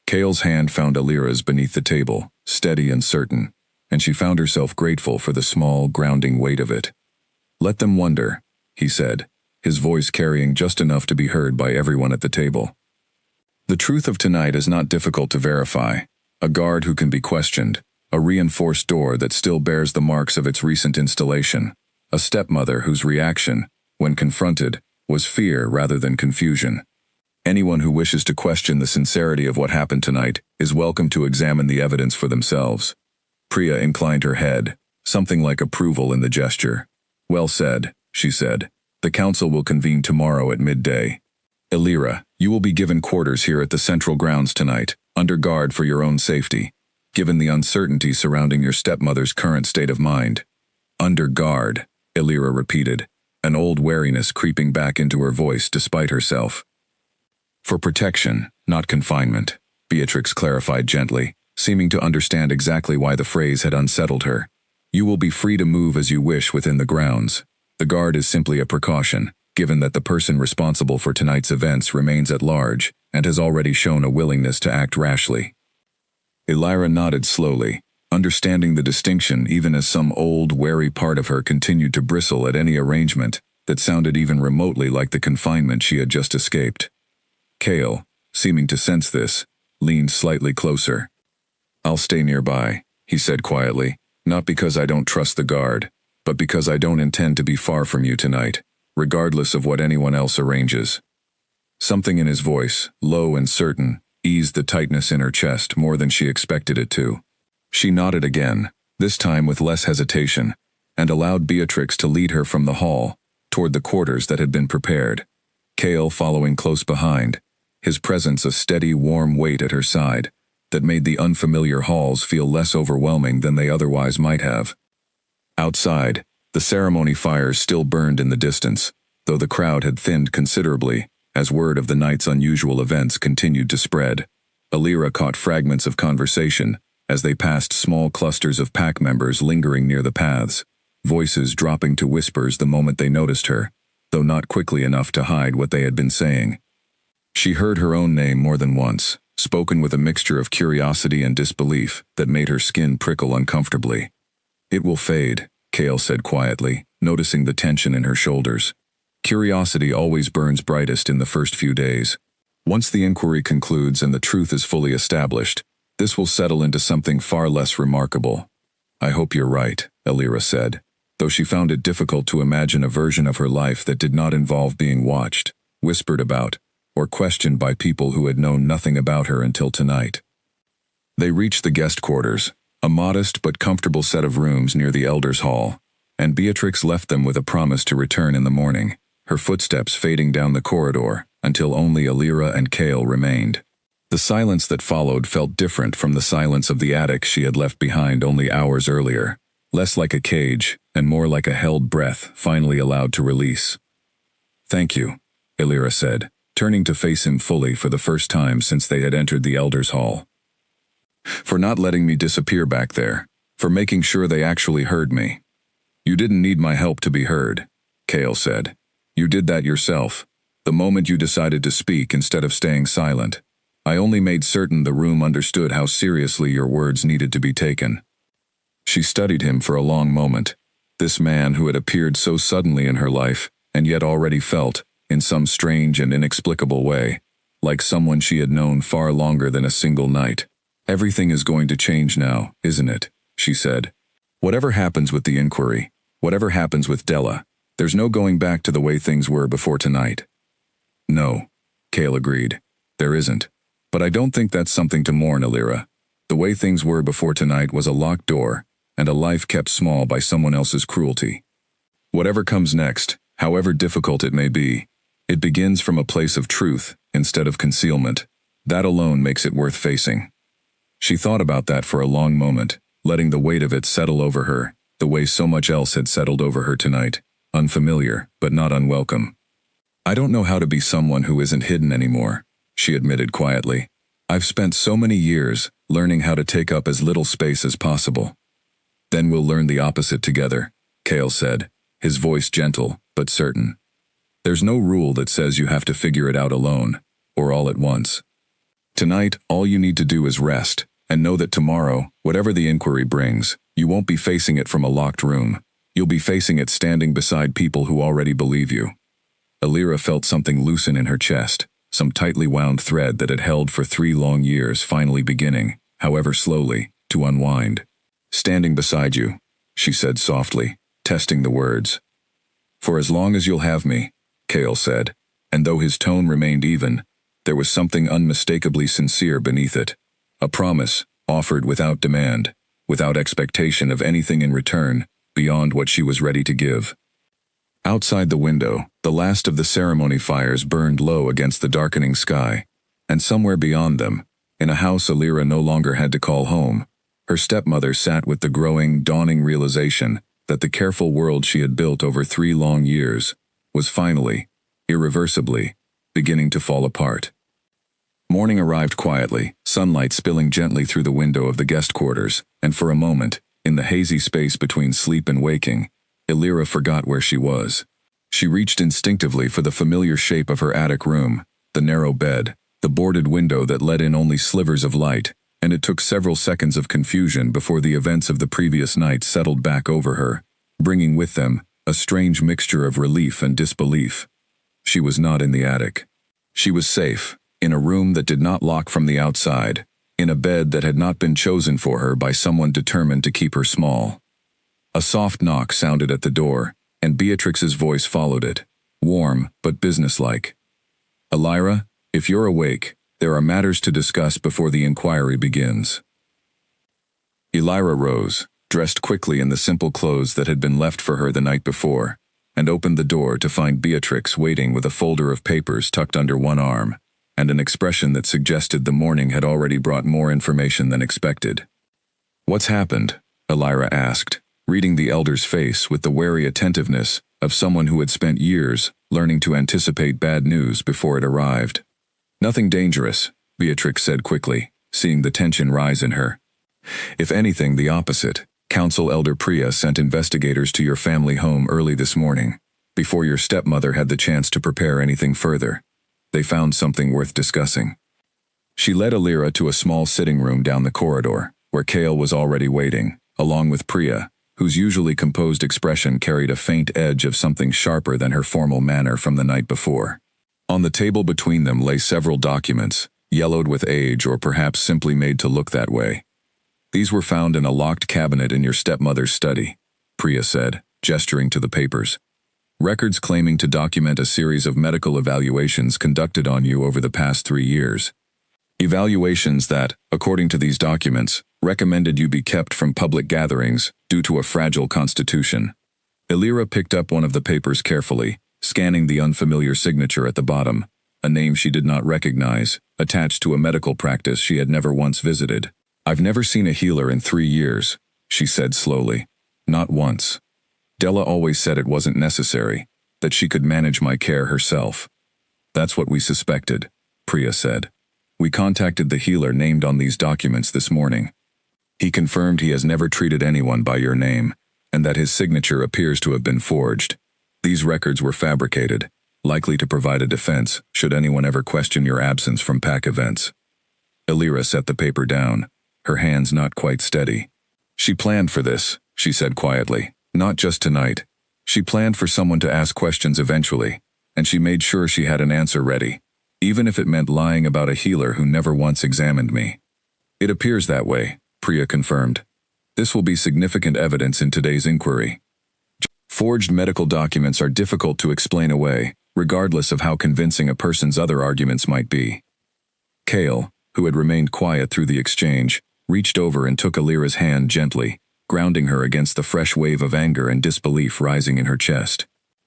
S1: Kale's hand found Alira's beneath the table, steady and certain, and she found herself grateful for the small, grounding weight of it. "Let them wonder," he said, his voice carrying just enough to be heard by everyone at the table. "The truth of tonight is not difficult to verify. A guard who can be questioned, a reinforced door that still bears the marks of its recent installation, a stepmother whose reaction, when confronted, was fear rather than confusion. Anyone who wishes to question the sincerity of what happened tonight is welcome to examine the evidence for themselves." Priya inclined her head, something like approval in the gesture. "Well said," she said. "The council will convene tomorrow at midday. Alira, you will be given quarters here at the central grounds tonight, under guard for your own safety, given the uncertainty surrounding your stepmother's current state of mind." "Under guard," Alira repeated, an old wariness creeping back into her voice despite herself. "For protection, not confinement," Beatrix clarified gently, seeming to understand exactly why the phrase had unsettled her. "You will be free to move as you wish within the grounds. The guard is simply a precaution, given that the person responsible for tonight's events remains at large and has already shown a willingness to act rashly." Alira nodded slowly, understanding the distinction even as some old, wary part of her continued to bristle at any arrangement that sounded even remotely like the confinement she had just escaped. Kale, seeming to sense this, leaned slightly closer. "I'll stay nearby," he said quietly, "not because I don't trust the guard, but because I don't intend to be far from you tonight, regardless of what anyone else arranges." Something in his voice, low and certain, eased the tightness in her chest more than she expected it to. She nodded again, this time with less hesitation, and allowed Beatrix to lead her from the hall, toward the quarters that had been prepared, Kale following close behind, his presence a steady, warm weight at her side that made the unfamiliar halls feel less overwhelming than they otherwise might have. Outside, the ceremony fires still burned in the distance, though the crowd had thinned considerably as word of the night's unusual events continued to spread. Alira caught fragments of conversation as they passed small clusters of pack members lingering near the paths, voices dropping to whispers the moment they noticed her, though not quickly enough to hide what they had been saying. She heard her own name more than once, spoken with a mixture of curiosity and disbelief that made her skin prickle uncomfortably. "It will fade," Kale said quietly, noticing the tension in her shoulders. "Curiosity always burns brightest in the first few days. Once the inquiry concludes and the truth is fully established, this will settle into something far less remarkable." "I hope you're right," Alira said, though she found it difficult to imagine a version of her life that did not involve being watched, whispered about, or questioned by people who had known nothing about her until tonight. They reached the guest quarters, a modest but comfortable set of rooms near the Elders' Hall, and Beatrix left them with a promise to return in the morning, her footsteps fading down the corridor until only Alira and Kale remained. The silence that followed felt different from the silence of the attic she had left behind only hours earlier, less like a cage and more like a held breath finally allowed to release. "Thank you," Alira said, turning to face him fully for the first time since they had entered the Elders' Hall. "For not letting me disappear back there, for making sure they actually heard me." "You didn't need my help to be heard," Kale said. "You did that yourself, the moment you decided to speak instead of staying silent. I only made certain the room understood how seriously your words needed to be taken." She studied him for a long moment, this man who had appeared so suddenly in her life, and yet already felt, in some strange and inexplicable way, like someone she had known far longer than a single night. "Everything is going to change now, isn't it?" she said. "Whatever happens with the inquiry, whatever happens with Della, there's no going back to the way things were before tonight." "No," Cale agreed. "There isn't. But I don't think that's something to mourn, Alira. The way things were before tonight was a locked door, and a life kept small by someone else's cruelty. Whatever comes next, however difficult it may be, it begins from a place of truth instead of concealment. That alone makes it worth facing." She thought about that for a long moment, letting the weight of it settle over her, the way so much else had settled over her tonight, unfamiliar but not unwelcome. "I don't know how to be someone who isn't hidden anymore," she admitted quietly. "I've spent so many years learning how to take up as little space as possible." "Then we'll learn the opposite together," Cale said, his voice gentle but certain. "There's no rule that says you have to figure it out alone, or all at once. Tonight, all you need to do is rest, and know that tomorrow, whatever the inquiry brings, you won't be facing it from a locked room. You'll be facing it standing beside people who already believe you." Alira felt something loosen in her chest, some tightly wound thread that had held for 3 long years finally beginning, however slowly, to unwind. "Standing beside you," she said softly, testing the words. "For as long as you'll have me," Cale said, and though his tone remained even, there was something unmistakably sincere beneath it. A promise, offered without demand, without expectation of anything in return, beyond what she was ready to give. Outside the window, the last of the ceremony fires burned low against the darkening sky, and somewhere beyond them, in a house Alira no longer had to call home, her stepmother sat with the growing, dawning realization that the careful world she had built over 3 long years was finally, irreversibly, beginning to fall apart. Morning arrived quietly, sunlight spilling gently through the window of the guest quarters, and for a moment, in the hazy space between sleep and waking, Alira forgot where she was. She reached instinctively for the familiar shape of her attic room, the narrow bed, the boarded window that let in only slivers of light, and it took several seconds of confusion before the events of the previous night settled back over her, bringing with them a strange mixture of relief and disbelief. She was not in the attic. She was safe, in a room that did not lock from the outside, in a bed that had not been chosen for her by someone determined to keep her small. A soft knock sounded at the door, and Beatrix's voice followed it, warm but businesslike. "Alira, if you're awake, there are matters to discuss before the inquiry begins." Alira rose, dressed quickly in the simple clothes that had been left for her the night before, and opened the door to find Beatrix waiting with a folder of papers tucked under one arm, and an expression that suggested the morning had already brought more information than expected. "What's happened?" Alira asked, reading the elder's face with the wary attentiveness of someone who had spent years learning to anticipate bad news before it arrived. "Nothing dangerous," Beatrix said quickly, seeing the tension rise in her. "If anything, the opposite. Council Elder Priya sent investigators to your family home early this morning, before your stepmother had the chance to prepare anything further. They found something worth discussing." She led Alira to a small sitting room down the corridor, where Cale was already waiting, along with Priya, whose usually composed expression carried a faint edge of something sharper than her formal manner from the night before. On the table between them lay several documents, yellowed with age or perhaps simply made to look that way. "These were found in a locked cabinet in your stepmother's study," Priya said, gesturing to the papers. "Records claiming to document a series of medical evaluations conducted on you over the past 3 years. Evaluations that, according to these documents, recommended you be kept from public gatherings due to a fragile constitution." Alira picked up one of the papers carefully, scanning the unfamiliar signature at the bottom, a name she did not recognize, attached to a medical practice she had never once visited. "I've never seen a healer in 3 years, she said slowly. "Not once. Della always said it wasn't necessary, that she could manage my care herself." "That's what we suspected," Priya said. "We contacted the healer named on these documents this morning. He confirmed he has never treated anyone by your name, and that his signature appears to have been forged. These records were fabricated, likely to provide a defense should anyone ever question your absence from PAC events." Alira set the paper down, her hands not quite steady. "She planned for this," she said quietly. "Not just tonight. She planned for someone to ask questions eventually, and she made sure she had an answer ready, even if it meant lying about a healer who never once examined me. It appears that way, Priya confirmed. This will be significant evidence in today's inquiry. Forged medical documents are difficult to explain away, regardless of how convincing a person's other arguments might be. Kale, who had remained quiet through the exchange, reached over and took Alira's hand gently, grounding her against the fresh wave of anger and disbelief rising in her chest.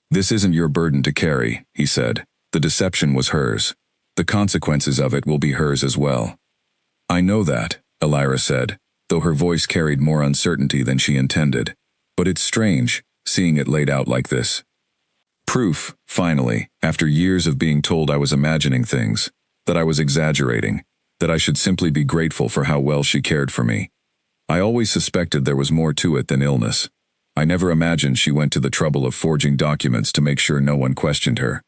S1: "This isn't your burden to carry," he said. "The deception was hers. The consequences of it will be hers as well." "I know that," Alira said, though her voice carried more uncertainty than she intended. "But it's strange, seeing it laid out like this. Proof, finally, after years of being told I was imagining things, that I was exaggerating, that I should simply be grateful for how well she cared for me. I always suspected there was more to it than illness. I never imagined she went to the trouble of forging documents to make sure no one questioned her.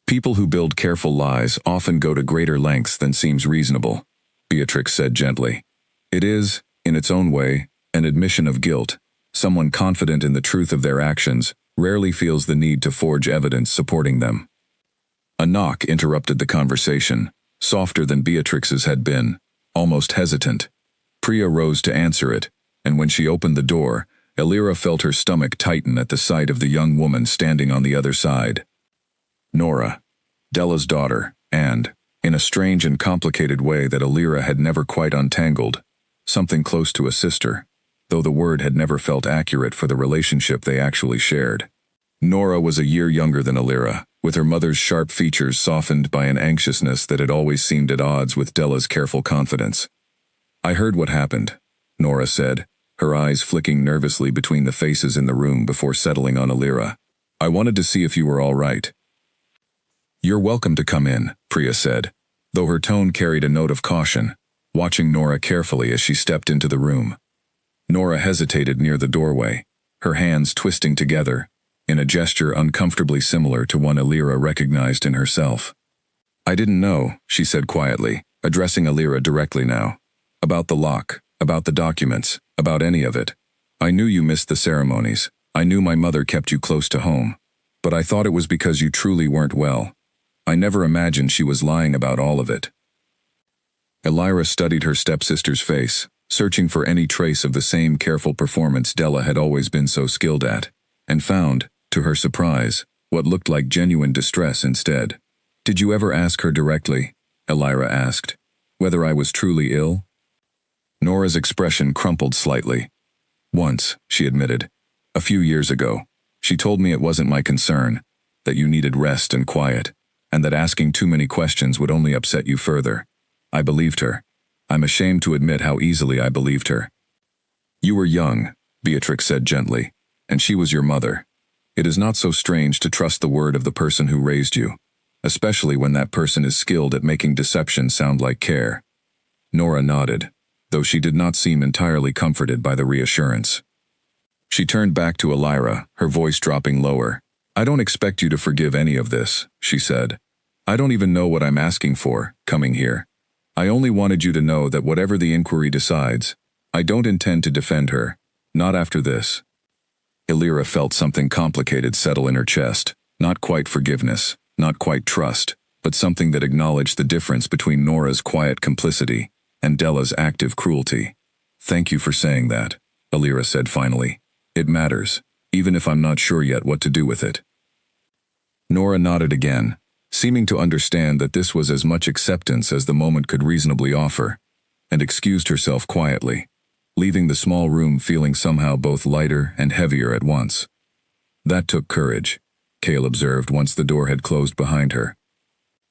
S1: People who build careful lies often go to greater lengths than seems reasonable," Beatrix said gently. "It is, in its own way, an admission of guilt. Someone confident in the truth of their actions rarely feels the need to forge evidence supporting them." A knock interrupted the conversation, softer than Beatrix's had been, almost hesitant. Priya rose to answer it, and when she opened the door, Alira felt her stomach tighten at the sight of the young woman standing on the other side. Nora, Della's daughter, and, in a strange and complicated way that Alira had never quite untangled, something close to a sister, though the word had never felt accurate for the relationship they actually shared. Nora was a year younger than Alira, with her mother's sharp features softened by an anxiousness that had always seemed at odds with Della's careful confidence. "I heard what happened," Nora said, her eyes flicking nervously between the faces in the room before settling on Alira. "I wanted to see if you were all right." "You're welcome to come in," Priya said, though her tone carried a note of caution, watching Nora carefully as she stepped into the room. Nora hesitated near the doorway, her hands twisting together, in a gesture uncomfortably similar to one Alira recognized in herself. "I didn't know," she said quietly, addressing Alira directly now. "About the lock, about the documents, about any of it. I knew you missed the ceremonies. I knew my mother kept you close to home. But I thought it was because you truly weren't well. I never imagined she was lying about all of it." Alira studied her stepsister's face, searching for any trace of the same careful performance Della had always been so skilled at, and found, to her surprise, what looked like genuine distress instead. "Did you ever ask her directly?" Alira asked. "Whether I was truly ill?" Nora's expression crumpled slightly. "Once," she admitted. "A few years ago. She told me it wasn't my concern, that you needed rest and quiet, and that asking too many questions would only upset you further. I believed her. I'm ashamed to admit how easily I believed her." "You were young," Beatrix said gently, "and she was your mother. It is not so strange to trust the word of the person who raised you, especially when that person is skilled at making deception sound like care." Nora nodded, though she did not seem entirely comforted by the reassurance. She turned back to Alira, her voice dropping lower. "I don't expect you to forgive any of this," she said. "I don't even know what I'm asking for, coming here. I only wanted you to know that whatever the inquiry decides, I don't intend to defend her, not after this." Alira felt something complicated settle in her chest, not quite forgiveness, not quite trust, but something that acknowledged the difference between Nora's quiet complicity and Della's active cruelty. "Thank you for saying that," Alira said finally. "It matters, even if I'm not sure yet what to do with it." Nora nodded again, seeming to understand that this was as much acceptance as the moment could reasonably offer, and excused herself quietly, leaving the small room feeling somehow both lighter and heavier at once. "That took courage," Kale observed once the door had closed behind her.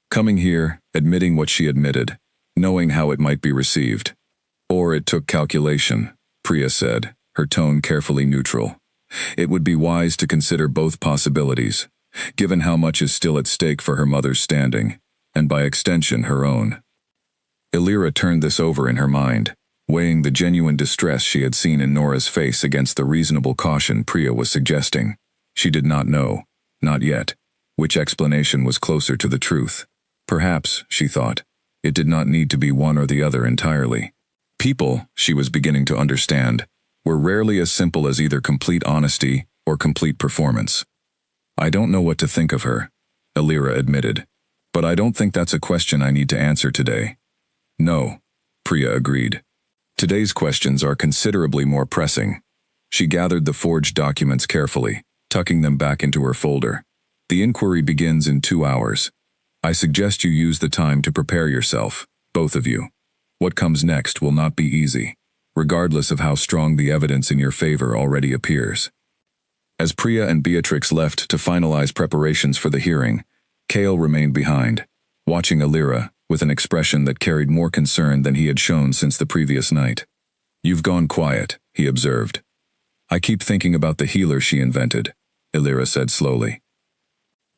S1: "Coming here, admitting what she admitted, knowing how it might be received. Or it took calculation," Priya said, her tone carefully neutral. "It would be wise to consider both possibilities, given how much is still at stake for her mother's standing, and by extension her own." Alira turned this over in her mind, weighing the genuine distress she had seen in Nora's face against the reasonable caution Priya was suggesting. She did not know, not yet, which explanation was closer to the truth. Perhaps, she thought, it did not need to be one or the other entirely. People, she was beginning to understand, were rarely as simple as either complete honesty or complete performance? I don't know what to think of her, Elira admitted. But I don't think that's a question I need to answer today. No, Priya agreed. Today's questions are considerably more pressing. She gathered the forged documents carefully, tucking them back into her folder. The inquiry begins in 2 hours. I suggest you use the time to prepare yourself, both of you. What comes next will not be easy, regardless of how strong the evidence in your favor already appears. As Priya and Beatrix left to finalize preparations for the hearing, Kale remained behind, watching Elira with an expression that carried more concern than he had shown since the previous night. You've gone quiet, he observed. I keep thinking about the healer she invented, Elira said slowly.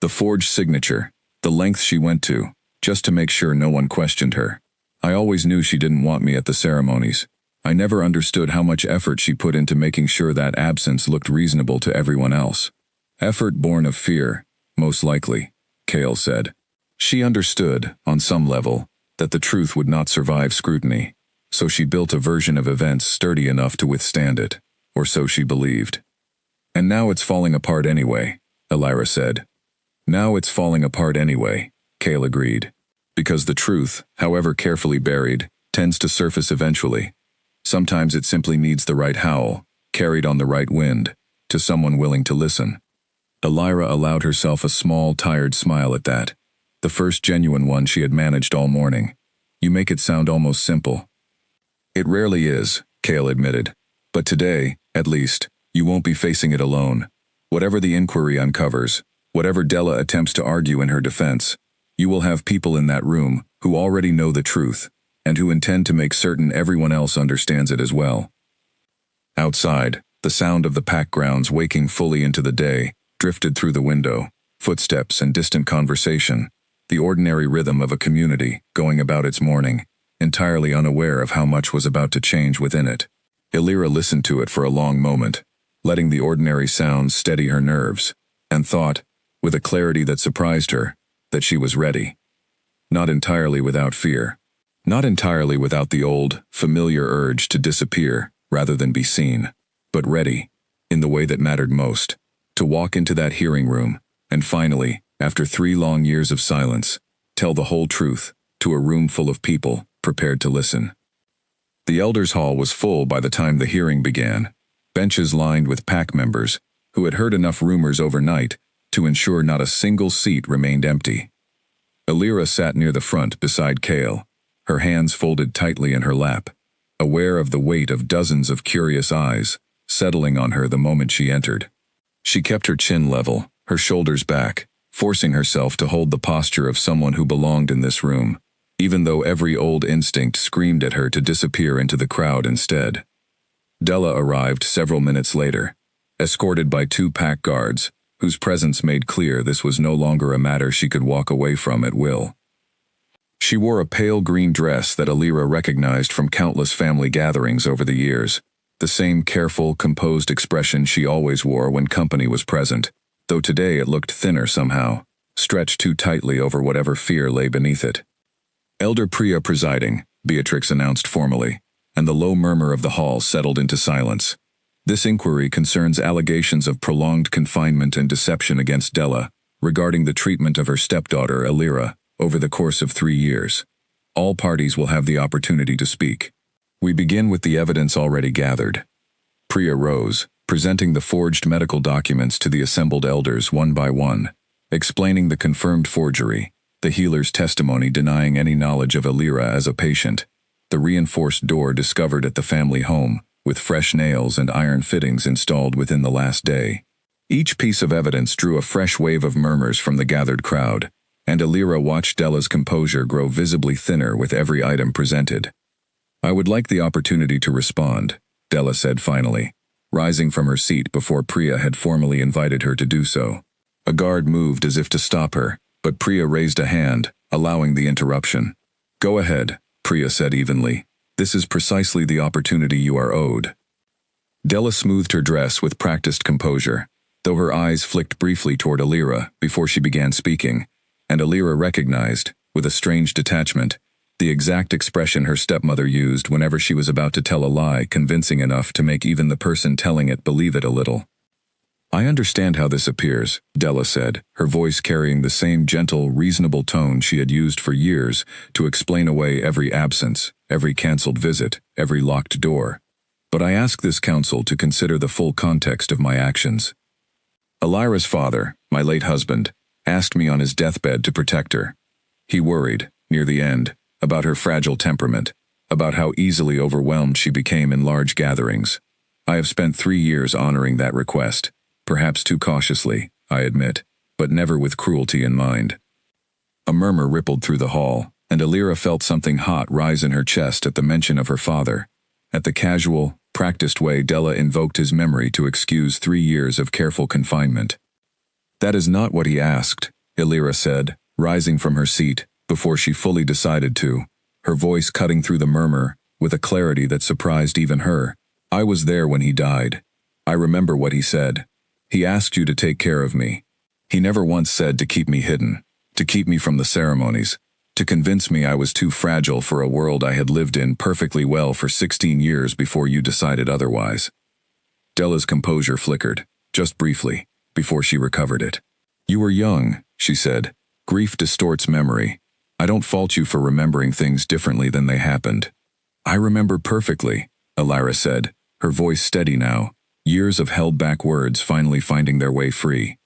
S1: The forged signature, the length she went to, just to make sure no one questioned her. I always knew she didn't want me at the ceremonies. I never understood how much effort she put into making sure that absence looked reasonable to everyone else. Effort born of fear, most likely, Kale said. She understood, on some level, that the truth would not survive scrutiny, so she built a version of events sturdy enough to withstand it, or so she believed. And now it's falling apart anyway, Elira said. Now it's falling apart anyway, Kale agreed. Because the truth, however carefully buried, tends to surface eventually. Sometimes it simply needs the right howl, carried on the right wind, to someone willing to listen. Elira allowed herself a small, tired smile at that, the first genuine one she had managed all morning. You make it sound almost simple. It rarely is, Kale admitted. But today, at least, you won't be facing it alone. Whatever the inquiry uncovers, whatever Della attempts to argue in her defense, you will have people in that room who already know the truth, and who intend to make certain everyone else understands it as well. Outside, the sound of the pack grounds waking fully into the day drifted through the window, footsteps and distant conversation, the ordinary rhythm of a community going about its morning, entirely unaware of how much was about to change within it. Elira listened to it for a long moment, letting the ordinary sounds steady her nerves, and thought, with a clarity that surprised her, that she was ready. Not entirely without fear. Not entirely without the old, familiar urge to disappear rather than be seen, but ready, in the way that mattered most, to walk into that hearing room, and finally, after 3 long years of silence, tell the whole truth to a room full of people prepared to listen. The elders' hall was full by the time the hearing began, benches lined with pack members who had heard enough rumors overnight to ensure not a single seat remained empty. Elira sat near the front beside Kale, her hands folded tightly in her lap, aware of the weight of dozens of curious eyes settling on her the moment she entered. She kept her chin level, her shoulders back, forcing herself to hold the posture of someone who belonged in this room, even though every old instinct screamed at her to disappear into the crowd instead. Della arrived several minutes later, escorted by 2 pack guards, whose presence made clear this was no longer a matter she could walk away from at will. She wore a pale green dress that Elira recognized from countless family gatherings over the years, the same careful, composed expression she always wore when company was present, though today it looked thinner somehow, stretched too tightly over whatever fear lay beneath it. Elder Priya presiding, Beatrix announced formally, and the low murmur of the hall settled into silence. This inquiry concerns allegations of prolonged confinement and deception against Della, regarding the treatment of her stepdaughter, Elira, over the course of 3 years. All parties will have the opportunity to speak. We begin with the evidence already gathered. Priya rose, presenting the forged medical documents to the assembled elders one by one, explaining the confirmed forgery, the healer's testimony denying any knowledge of Elira as a patient, the reinforced door discovered at the family home, with fresh nails and iron fittings installed within the last day. Each piece of evidence drew a fresh wave of murmurs from the gathered crowd, and Elira watched Della's composure grow visibly thinner with every item presented. I would like the opportunity to respond, Della said finally, rising from her seat before Priya had formally invited her to do so. A guard moved as if to stop her, but Priya raised a hand, allowing the interruption. Go ahead, Priya said evenly. This is precisely the opportunity you are owed. Della smoothed her dress with practiced composure, though her eyes flicked briefly toward Elira before she began speaking, and Elira recognized, with a strange detachment, the exact expression her stepmother used whenever she was about to tell a lie convincing enough to make even the person telling it believe it a little. I understand how this appears, Della said, her voice carrying the same gentle, reasonable tone she had used for years to explain away every absence, every cancelled visit, every locked door. But I ask this council to consider the full context of my actions. Elira's father, my late husband, asked me on his deathbed to protect her. He worried, near the end, about her fragile temperament, about how easily overwhelmed she became in large gatherings. I have spent 3 years honoring that request. Perhaps too cautiously, I admit, but never with cruelty in mind. A murmur rippled through the hall, and Elira felt something hot rise in her chest at the mention of her father. At the casual, practiced way Della invoked his memory to excuse 3 years of careful confinement. That is not what he asked, Elira said, rising from her seat, before she fully decided to, her voice cutting through the murmur, with a clarity that surprised even her. I was there when he died. I remember what he said. He asked you to take care of me. He never once said to keep me hidden, to keep me from the ceremonies, to convince me I was too fragile for a world I had lived in perfectly well for 16 years before you decided otherwise. Della's composure flickered, just briefly, before she recovered it. You were young, she said. Grief distorts memory. I don't fault you for remembering things differently than they happened. I remember perfectly, Elira said, her voice steady now. Years of held-back words finally finding their way free.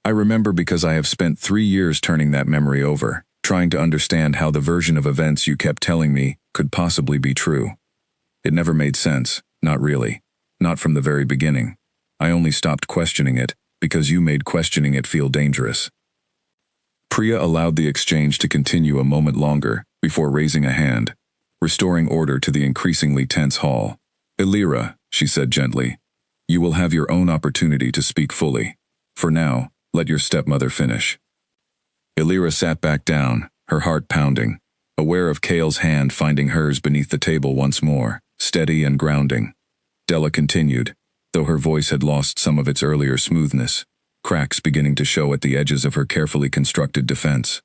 S1: I remember because I have spent 3 years turning that memory over, trying to understand how the version of events you kept telling me could possibly be true. It never made sense, not really. Not from the very beginning. I only stopped questioning it because you made questioning it feel dangerous. Priya allowed the exchange to continue a moment longer before raising a hand, restoring order to the increasingly tense hall. Elira, she said gently, you will have your own opportunity to speak fully. For now, let your stepmother finish. Elira sat back down, her heart pounding, aware of Cale's hand finding hers beneath the table once more, steady and grounding. Della continued, though her voice had lost some of its earlier smoothness, cracks beginning to show at the edges of her carefully constructed defense.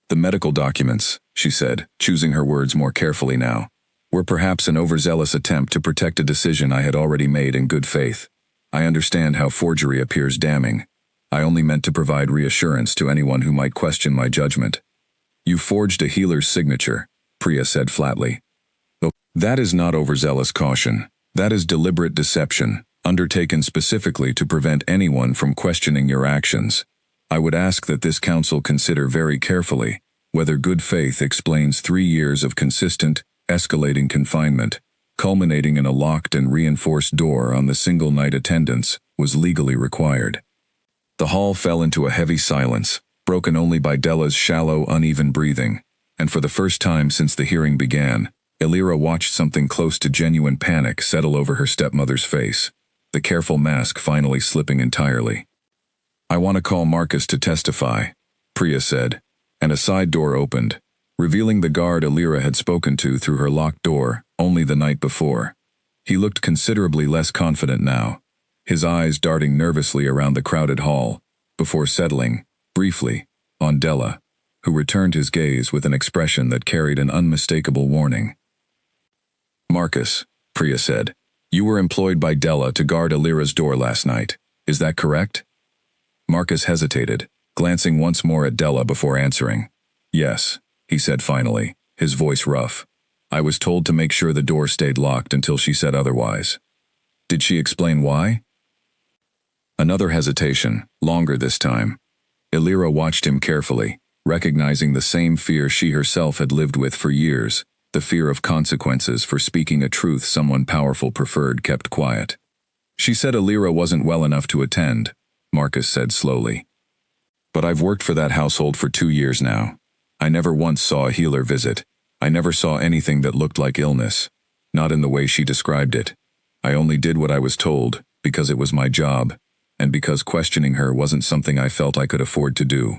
S1: The medical documents, she said, choosing her words more carefully now, were perhaps an overzealous attempt to protect a decision I had already made in good faith. I understand how forgery appears damning. I only meant to provide reassurance to anyone who might question my judgment. You forged a healer's signature, Priya said flatly. Oh, that is not overzealous caution. That is deliberate deception, undertaken specifically to prevent anyone from questioning your actions. I would ask that this council consider very carefully whether good faith explains 3 years of consistent, escalating confinement, culminating in a locked and reinforced door on the single night attendance, was legally required. The hall fell into a heavy silence, broken only by Della's shallow, uneven breathing, and for the first time since the hearing began, Elira watched something close to genuine panic settle over her stepmother's face, the careful mask finally slipping entirely. I want to call Marcus to testify, Priya said, and a side door opened, revealing the guard Elira had spoken to through her locked door only the night before. He looked considerably less confident now, his eyes darting nervously around the crowded hall, before settling, briefly, on Della, who returned his gaze with an expression that carried an unmistakable warning. Marcus, Priya said, you were employed by Della to guard Elira's door last night. Is that correct? Marcus hesitated, glancing once more at Della before answering. Yes, he said finally, his voice rough. I was told to make sure the door stayed locked until she said otherwise. Did she explain why? Another hesitation, longer this time. Elira watched him carefully, recognizing the same fear she herself had lived with for years, the fear of consequences for speaking a truth someone powerful preferred kept quiet. She said Elira wasn't well enough to attend, Marcus said slowly. But I've worked for that household for 2 years now. I never once saw a healer visit. I never saw anything that looked like illness. Not in the way she described it. I only did what I was told, because it was my job, and because questioning her wasn't something I felt I could afford to do.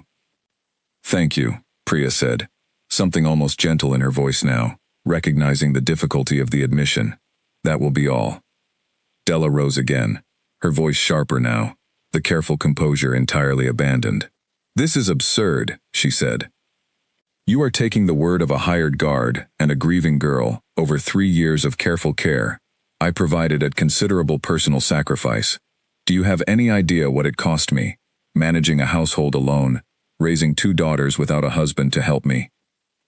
S1: Thank you, Priya said, something almost gentle in her voice now, recognizing the difficulty of the admission. That will be all. Della rose again, her voice sharper now, the careful composure entirely abandoned. This is absurd, she said. You are taking the word of a hired guard and a grieving girl over 3 years of careful care I provided at considerable personal sacrifice. Do you have any idea what it cost me, managing a household alone, raising 2 daughters without a husband to help me?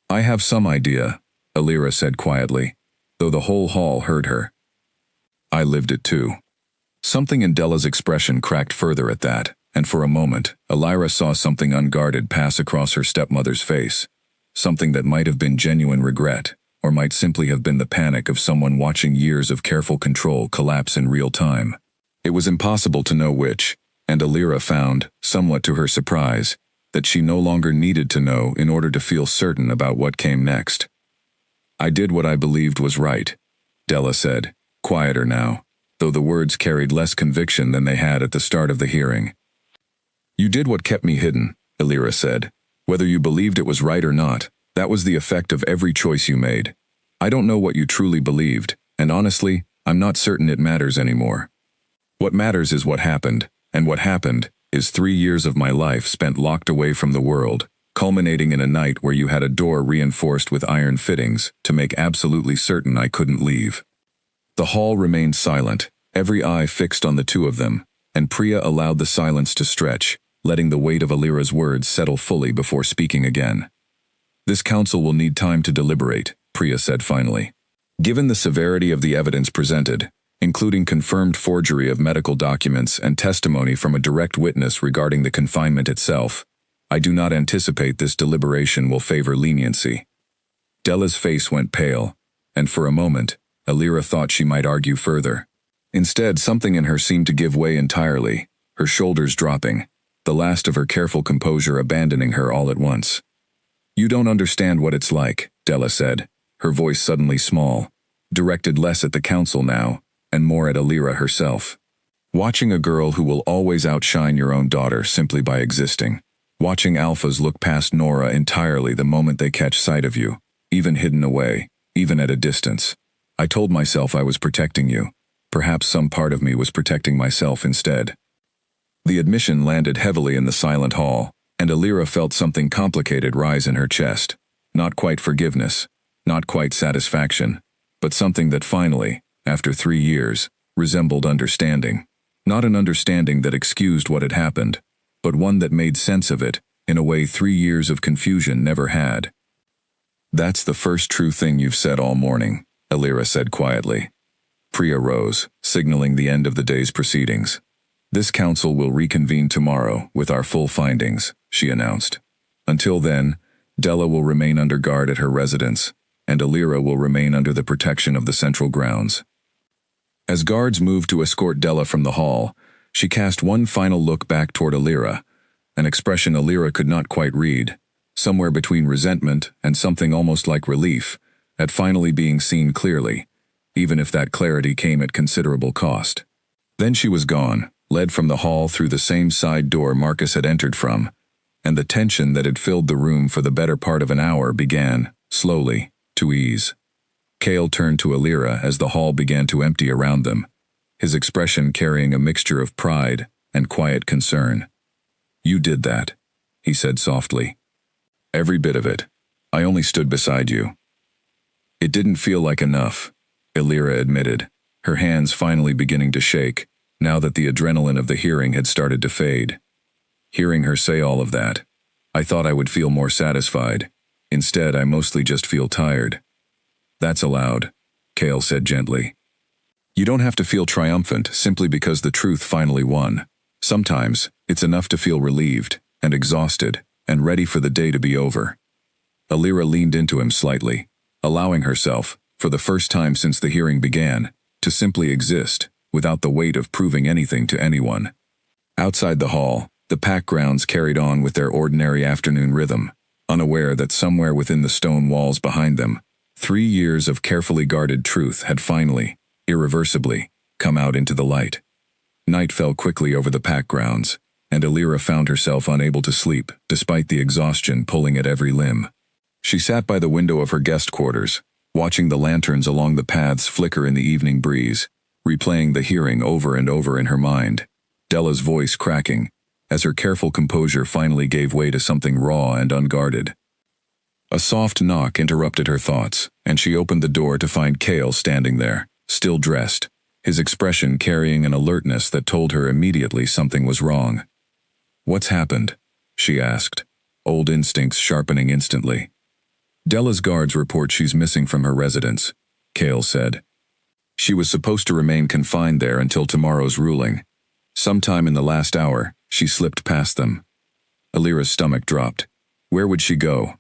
S1: I have some idea, Alira said quietly, though the whole hall heard her. I lived it too. Something in Della's expression cracked further at that, and for a moment, Alira saw something unguarded pass across her stepmother's face. Something that might have been genuine regret, or might simply have been the panic of someone watching years of careful control collapse in real time. It was impossible to know which, and Alira found, somewhat to her surprise, that she no longer needed to know in order to feel certain about what came next. I did what I believed was right, Della said, quieter now, though the words carried less conviction than they had at the start of the hearing. You did what kept me hidden, Alira said. Whether you believed it was right or not, that was the effect of every choice you made. I don't know what you truly believed, and honestly, I'm not certain it matters anymore. What matters is what happened, and what happened is 3 years of my life spent locked away from the world, culminating in a night where you had a door reinforced with iron fittings to make absolutely certain I couldn't leave. The hall remained silent, every eye fixed on the two of them, and Priya allowed the silence to stretch, letting the weight of Alira's words settle fully before speaking again. This council will need time to deliberate, Priya said finally. Given the severity of the evidence presented, including confirmed forgery of medical documents and testimony from a direct witness regarding the confinement itself, I do not anticipate this deliberation will favor leniency. Della's face went pale, and for a moment, Alira thought she might argue further. Instead, something in her seemed to give way entirely, her shoulders dropping, the last of her careful composure abandoning her all at once. You don't understand what it's like, Della said, her voice suddenly small, directed less at the council now, and more at Alira herself. Watching a girl who will always outshine your own daughter simply by existing. Watching alphas look past Nora entirely the moment they catch sight of you, even hidden away, even at a distance. I told myself I was protecting you. Perhaps some part of me was protecting myself instead. The admission landed heavily in the silent hall, and Alira felt something complicated rise in her chest. Not quite forgiveness, not quite satisfaction, but something that finally, after 3 years, resembled understanding. Not an understanding that excused what had happened, but one that made sense of it, in a way 3 years of confusion never had. That's the first true thing you've said all morning, Alira said quietly. Priya rose, signaling the end of the day's proceedings. This council will reconvene tomorrow with our full findings, she announced. Until then, Della will remain under guard at her residence, and Alira will remain under the protection of the central grounds. As guards moved to escort Della from the hall, she cast one final look back toward Alira, an expression Alira could not quite read, somewhere between resentment and something almost like relief, at finally being seen clearly, even if that clarity came at considerable cost. Then she was gone, led from the hall through the same side door Marcus had entered from, and the tension that had filled the room for the better part of an hour began, slowly, to ease. Cale turned to Alira as the hall began to empty around them, his expression carrying a mixture of pride and quiet concern. You did that, he said softly. Every bit of it. I only stood beside you. It didn't feel like enough, Alira admitted, her hands finally beginning to shake, now that the adrenaline of the hearing had started to fade. Hearing her say all of that, I thought I would feel more satisfied. Instead, I mostly just feel tired. That's allowed, Cale said gently. You don't have to feel triumphant simply because the truth finally won. Sometimes, it's enough to feel relieved, and exhausted, and ready for the day to be over. Alira leaned into him slightly, allowing herself, for the first time since the hearing began, to simply exist, without the weight of proving anything to anyone. Outside the hall, the pack grounds carried on with their ordinary afternoon rhythm, unaware that somewhere within the stone walls behind them, 3 years of carefully guarded truth had finally, irreversibly, come out into the light. Night fell quickly over the pack grounds, and Alira found herself unable to sleep, despite the exhaustion pulling at every limb. She sat by the window of her guest quarters, watching the lanterns along the paths flicker in the evening breeze, replaying the hearing over and over in her mind, Della's voice cracking, as her careful composure finally gave way to something raw and unguarded. A soft knock interrupted her thoughts, and she opened the door to find Cale standing there, still dressed, his expression carrying an alertness that told her immediately something was wrong. "What's happened?" she asked, old instincts sharpening instantly. "Della's guards report she's missing from her residence," Cale said. "She was supposed to remain confined there until tomorrow's ruling. Sometime in the last hour, she slipped past them." Alira's stomach dropped. Where would she go?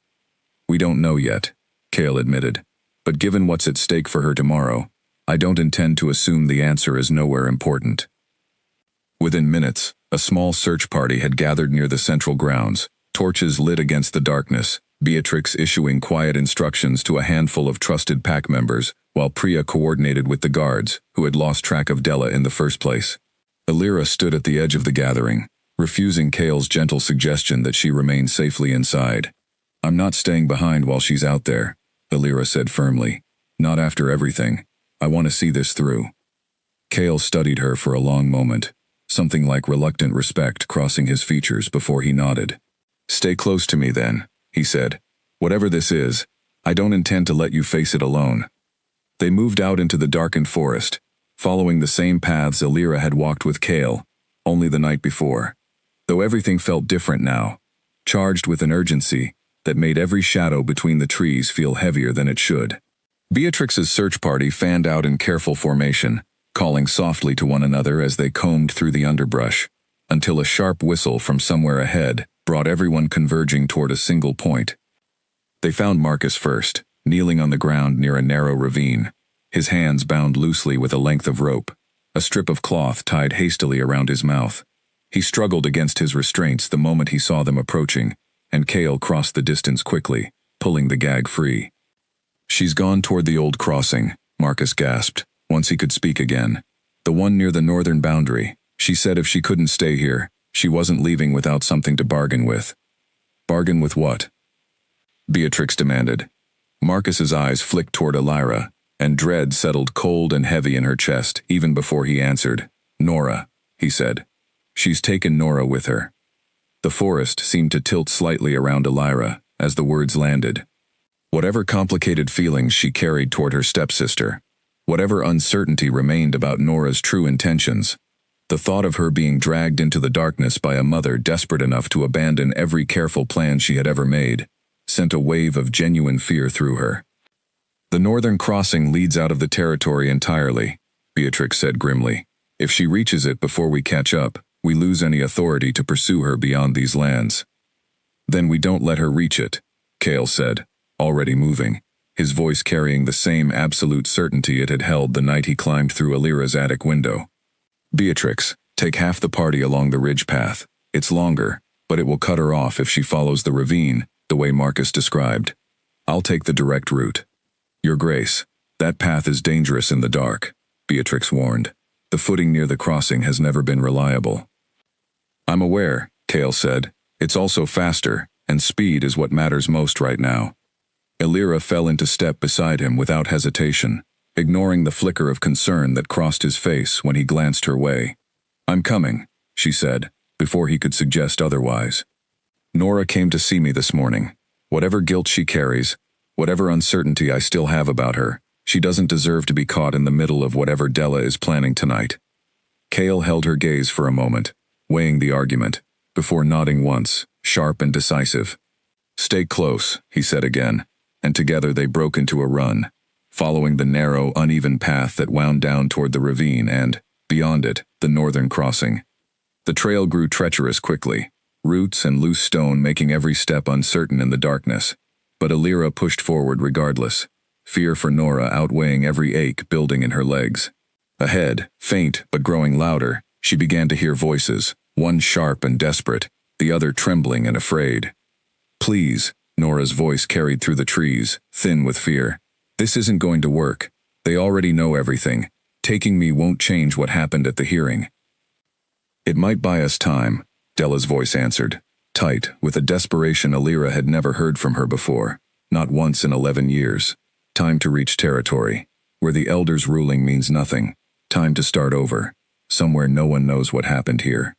S1: "We don't know yet," Cale admitted. "But given what's at stake for her tomorrow, I don't intend to assume the answer is nowhere important." Within minutes, a small search party had gathered near the central grounds, torches lit against the darkness, Beatrix issuing quiet instructions to a handful of trusted pack members, while Priya coordinated with the guards, who had lost track of Della in the first place. Alira stood at the edge of the gathering, refusing Cale's gentle suggestion that she remain safely inside. "I'm not staying behind while she's out there," Alira said firmly. "Not after everything. I want to see this through." Cale studied her for a long moment, something like reluctant respect crossing his features before he nodded. "Stay close to me then," he said. "Whatever this is, I don't intend to let you face it alone." They moved out into the darkened forest, following the same paths Alira had walked with Cale, only the night before. Though everything felt different now, charged with an urgency that made every shadow between the trees feel heavier than it should. Beatrix's search party fanned out in careful formation, calling softly to one another as they combed through the underbrush, until a sharp whistle from somewhere ahead brought everyone converging toward a single point. They found Marcus first, kneeling on the ground near a narrow ravine, his hands bound loosely with a length of rope, a strip of cloth tied hastily around his mouth. He struggled against his restraints the moment he saw them approaching, and Cale crossed the distance quickly, pulling the gag free. "She's gone toward the old crossing," Marcus gasped, once he could speak again. "The one near the northern boundary. She said if she couldn't stay here, she wasn't leaving without something to bargain with." "Bargain with what?" Beatrix demanded. Marcus's eyes flicked toward Alira, and dread settled cold and heavy in her chest even before he answered. "Nora," he said. "She's taken Nora with her." The forest seemed to tilt slightly around Alira as the words landed. Whatever complicated feelings she carried toward her stepsister, whatever uncertainty remained about Nora's true intentions, the thought of her being dragged into the darkness by a mother desperate enough to abandon every careful plan she had ever made sent a wave of genuine fear through her. "The northern crossing leads out of the territory entirely," Beatrix said grimly. "If she reaches it before we catch up, we lose any authority to pursue her beyond these lands." "Then we don't let her reach it," Cale said, already moving, his voice carrying the same absolute certainty it had held the night he climbed through Alira's attic window. "Beatrix, take half the party along the ridge path. It's longer, but it will cut her off if she follows the ravine, the way Marcus described. I'll take the direct route." "Your Grace, that path is dangerous in the dark," Beatrix warned. "The footing near the crossing has never been reliable." "I'm aware," Cale said. "It's also faster, and speed is what matters most right now." Alira fell into step beside him without hesitation, ignoring the flicker of concern that crossed his face when he glanced her way. "I'm coming," she said, before he could suggest otherwise. "Nora came to see me this morning. Whatever guilt she carries, whatever uncertainty I still have about her, she doesn't deserve to be caught in the middle of whatever Della is planning tonight." Cale held her gaze for a moment, weighing the argument, before nodding once, sharp and decisive. "Stay close," he said again, and together they broke into a run, following the narrow, uneven path that wound down toward the ravine and, beyond it, the northern crossing. The trail grew treacherous quickly, roots and loose stone making every step uncertain in the darkness, but Alira pushed forward regardless, fear for Nora outweighing every ache building in her legs. Ahead, faint but growing louder, she began to hear voices, one sharp and desperate, the other trembling and afraid. "Please," Nora's voice carried through the trees, thin with fear. "This isn't going to work. They already know everything. Taking me won't change what happened at the hearing." "It might buy us time," Della's voice answered, tight, with a desperation Alira had never heard from her before, not once in 11 years. "Time to reach territory, where the elders' ruling means nothing. Time to start over, somewhere no one knows what happened here."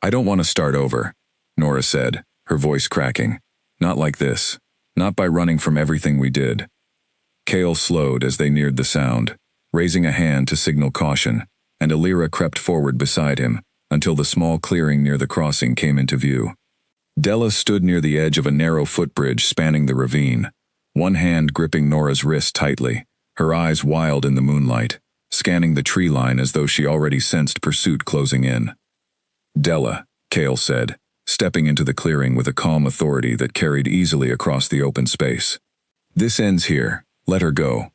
S1: "I don't want to start over," Nora said, her voice cracking. "Not like this. Not by running from everything we did." Cale slowed as they neared the sound, raising a hand to signal caution, and Alira crept forward beside him until the small clearing near the crossing came into view. Della stood near the edge of a narrow footbridge spanning the ravine, one hand gripping Nora's wrist tightly, her eyes wild in the moonlight, scanning the tree line as though she already sensed pursuit closing in. "Della," Cale said, stepping into the clearing with a calm authority that carried easily across the open space. "This ends here. Let her go."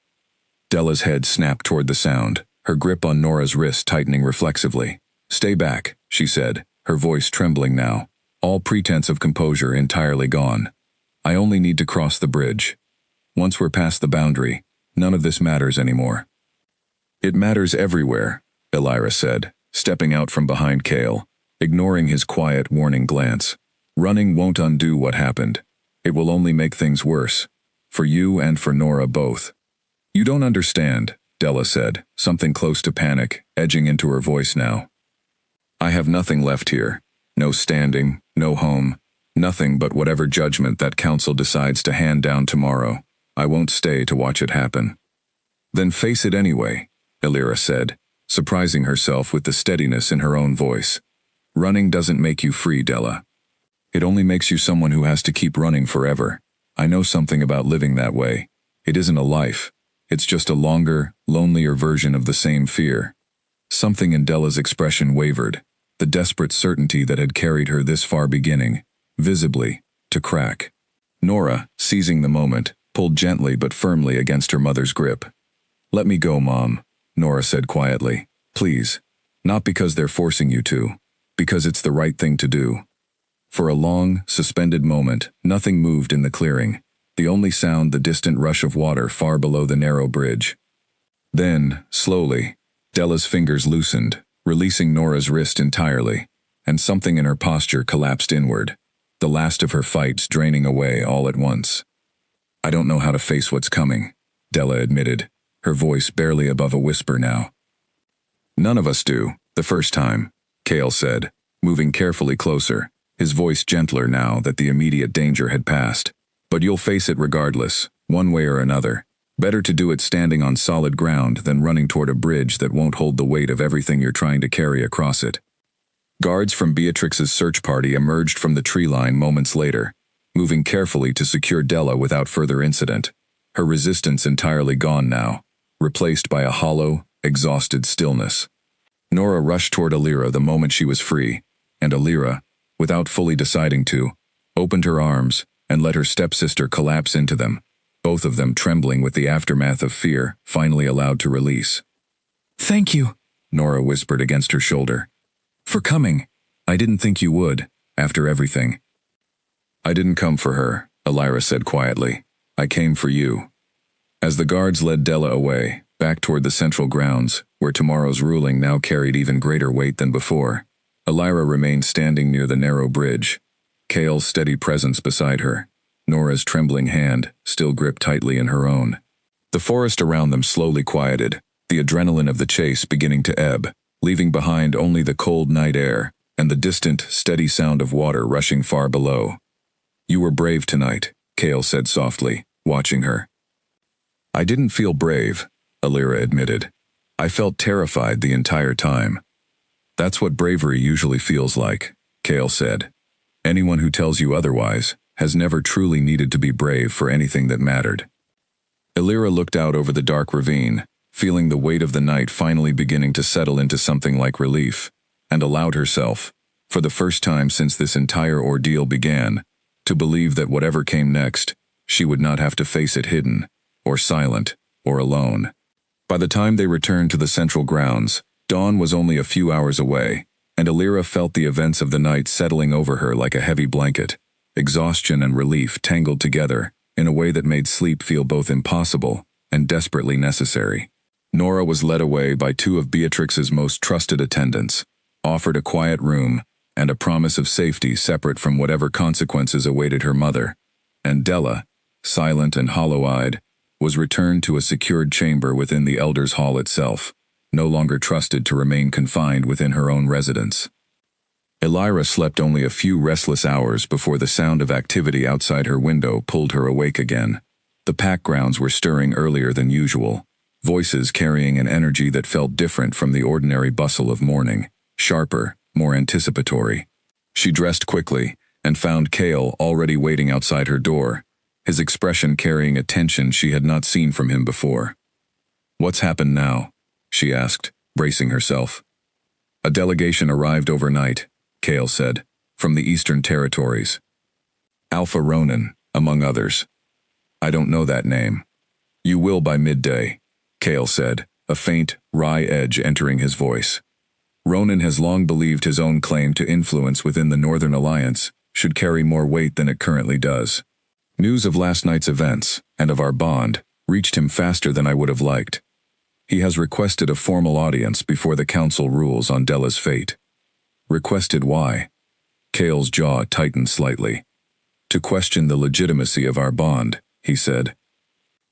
S1: Della's head snapped toward the sound, her grip on Nora's wrist tightening reflexively. "Stay back," she said, her voice trembling now, all pretense of composure entirely gone. "I only need to cross the bridge. Once we're past the boundary, none of this matters anymore." "It matters everywhere," Alira said, stepping out from behind Cale, ignoring his quiet, warning glance. "Running won't undo what happened. It will only make things worse. For you and for Nora both." "You don't understand," Della said, something close to panic, edging into her voice now. "I have nothing left here. No standing, no home, nothing but whatever judgment that council decides to hand down tomorrow. I won't stay to watch it happen." "Then face it anyway," Alira said, surprising herself with the steadiness in her own voice. "Running doesn't make you free, Della. It only makes you someone who has to keep running forever. I know something about living that way. It isn't a life. It's just a longer, lonelier version of the same fear." Something in Della's expression wavered, the desperate certainty that had carried her this far beginning, visibly, to crack. Nora, seizing the moment, pulled gently but firmly against her mother's grip. "Let me go, Mom," Nora said quietly. "Please. Not because they're forcing you to. Because it's the right thing to do." For a long, suspended moment, nothing moved in the clearing, the only sound the distant rush of water far below the narrow bridge. Then, slowly, Della's fingers loosened, releasing Nora's wrist entirely, and something in her posture collapsed inward, the last of her fights draining away all at once. "I don't know how to face what's coming," Della admitted, her voice barely above a whisper now. "None of us do, the first time," Cale said, moving carefully closer, his voice gentler now that the immediate danger had passed. "But you'll face it regardless, one way or another. Better to do it standing on solid ground than running toward a bridge that won't hold the weight of everything you're trying to carry across it." Guards from Beatrix's search party emerged from the tree line moments later, moving carefully to secure Della without further incident, her resistance entirely gone now, replaced by a hollow, exhausted stillness. Nora rushed toward Alira the moment she was free, and Alira, without fully deciding to, opened her arms and let her stepsister collapse into them, both of them trembling with the aftermath of fear, finally allowed to release. "Thank you," Nora whispered against her shoulder. "For coming. I didn't think you would, after everything." "I didn't come for her," Alira said quietly. "I came for you." As the guards led Della away, back toward the central grounds, where tomorrow's ruling now carried even greater weight than before, Alira remained standing near the narrow bridge, Cale's steady presence beside her, Nora's trembling hand still gripped tightly in her own. The forest around them slowly quieted, the adrenaline of the chase beginning to ebb, leaving behind only the cold night air and the distant, steady sound of water rushing far below. "You were brave tonight," Cale said softly, watching her. "I didn't feel brave," Alira admitted. "I felt terrified the entire time." "That's what bravery usually feels like," Cale said. "Anyone who tells you otherwise has never truly needed to be brave for anything that mattered." Alira looked out over the dark ravine, feeling the weight of the night finally beginning to settle into something like relief, and allowed herself, for the first time since this entire ordeal began, to believe that whatever came next, she would not have to face it hidden, or silent, or alone. By the time they returned to the central grounds, dawn was only a few hours away, and Alira felt the events of the night settling over her like a heavy blanket, exhaustion and relief tangled together in a way that made sleep feel both impossible and desperately necessary. Nora was led away by two of Beatrix's most trusted attendants, offered a quiet room and a promise of safety separate from whatever consequences awaited her mother, and Della, silent and hollow-eyed, was returned to a secured chamber within the Elders' Hall itself, no longer trusted to remain confined within her own residence. Alira slept only a few restless hours before the sound of activity outside her window pulled her awake again. The pack grounds were stirring earlier than usual, voices carrying an energy that felt different from the ordinary bustle of morning, sharper, more anticipatory. She dressed quickly and found Kale already waiting outside her door, his expression carrying a tension she had not seen from him before. "What's happened now?" she asked, bracing herself. "A delegation arrived overnight," Kale said, "from the Eastern Territories. Alpha Ronan, among others. I don't know that name." "You will by midday," Kale said, a faint, wry edge entering his voice. Ronan has long believed his own claim to influence within the Northern Alliance should carry more weight than it currently does. News of last night's events, and of our bond, reached him faster than I would have liked. He has requested a formal audience before the council rules on Della's fate. Requested why? Kale's jaw tightened slightly. To question the legitimacy of our bond, he said.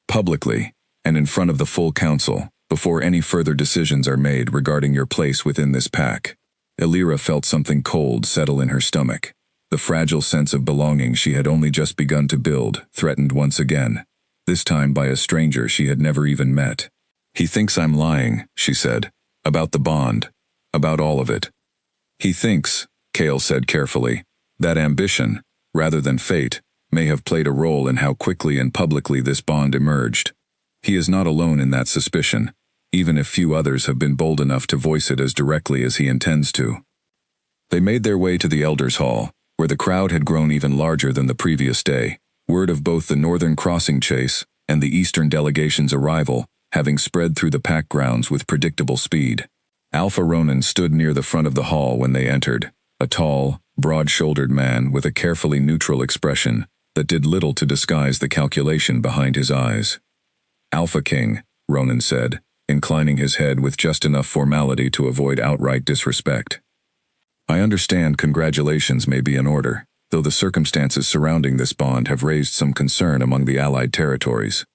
S1: Publicly, and in front of the full council, before any further decisions are made regarding your place within this pack. Elira felt something cold settle in her stomach. The fragile sense of belonging she had only just begun to build threatened once again, this time by a stranger she had never even met. "He thinks I'm lying," she said, "about the bond, about all of it. He thinks," Kale said carefully, "that ambition, rather than fate, may have played a role in how quickly and publicly this bond emerged. He is not alone in that suspicion, even if few others have been bold enough to voice it as directly as he intends to." They made their way to the Elders' Hall, where the crowd had grown even larger than the previous day, word of both the Northern Crossing chase and the Eastern delegation's arrival having spread through the pack grounds with predictable speed. Alpha Ronan stood near the front of the hall when they entered, a tall, broad-shouldered man with a carefully neutral expression that did little to disguise the calculation behind his eyes. "Alpha King," Ronan said, inclining his head with just enough formality to avoid outright disrespect. "I understand congratulations may be in order, though the circumstances surrounding this bond have raised some concern among the Allied territories."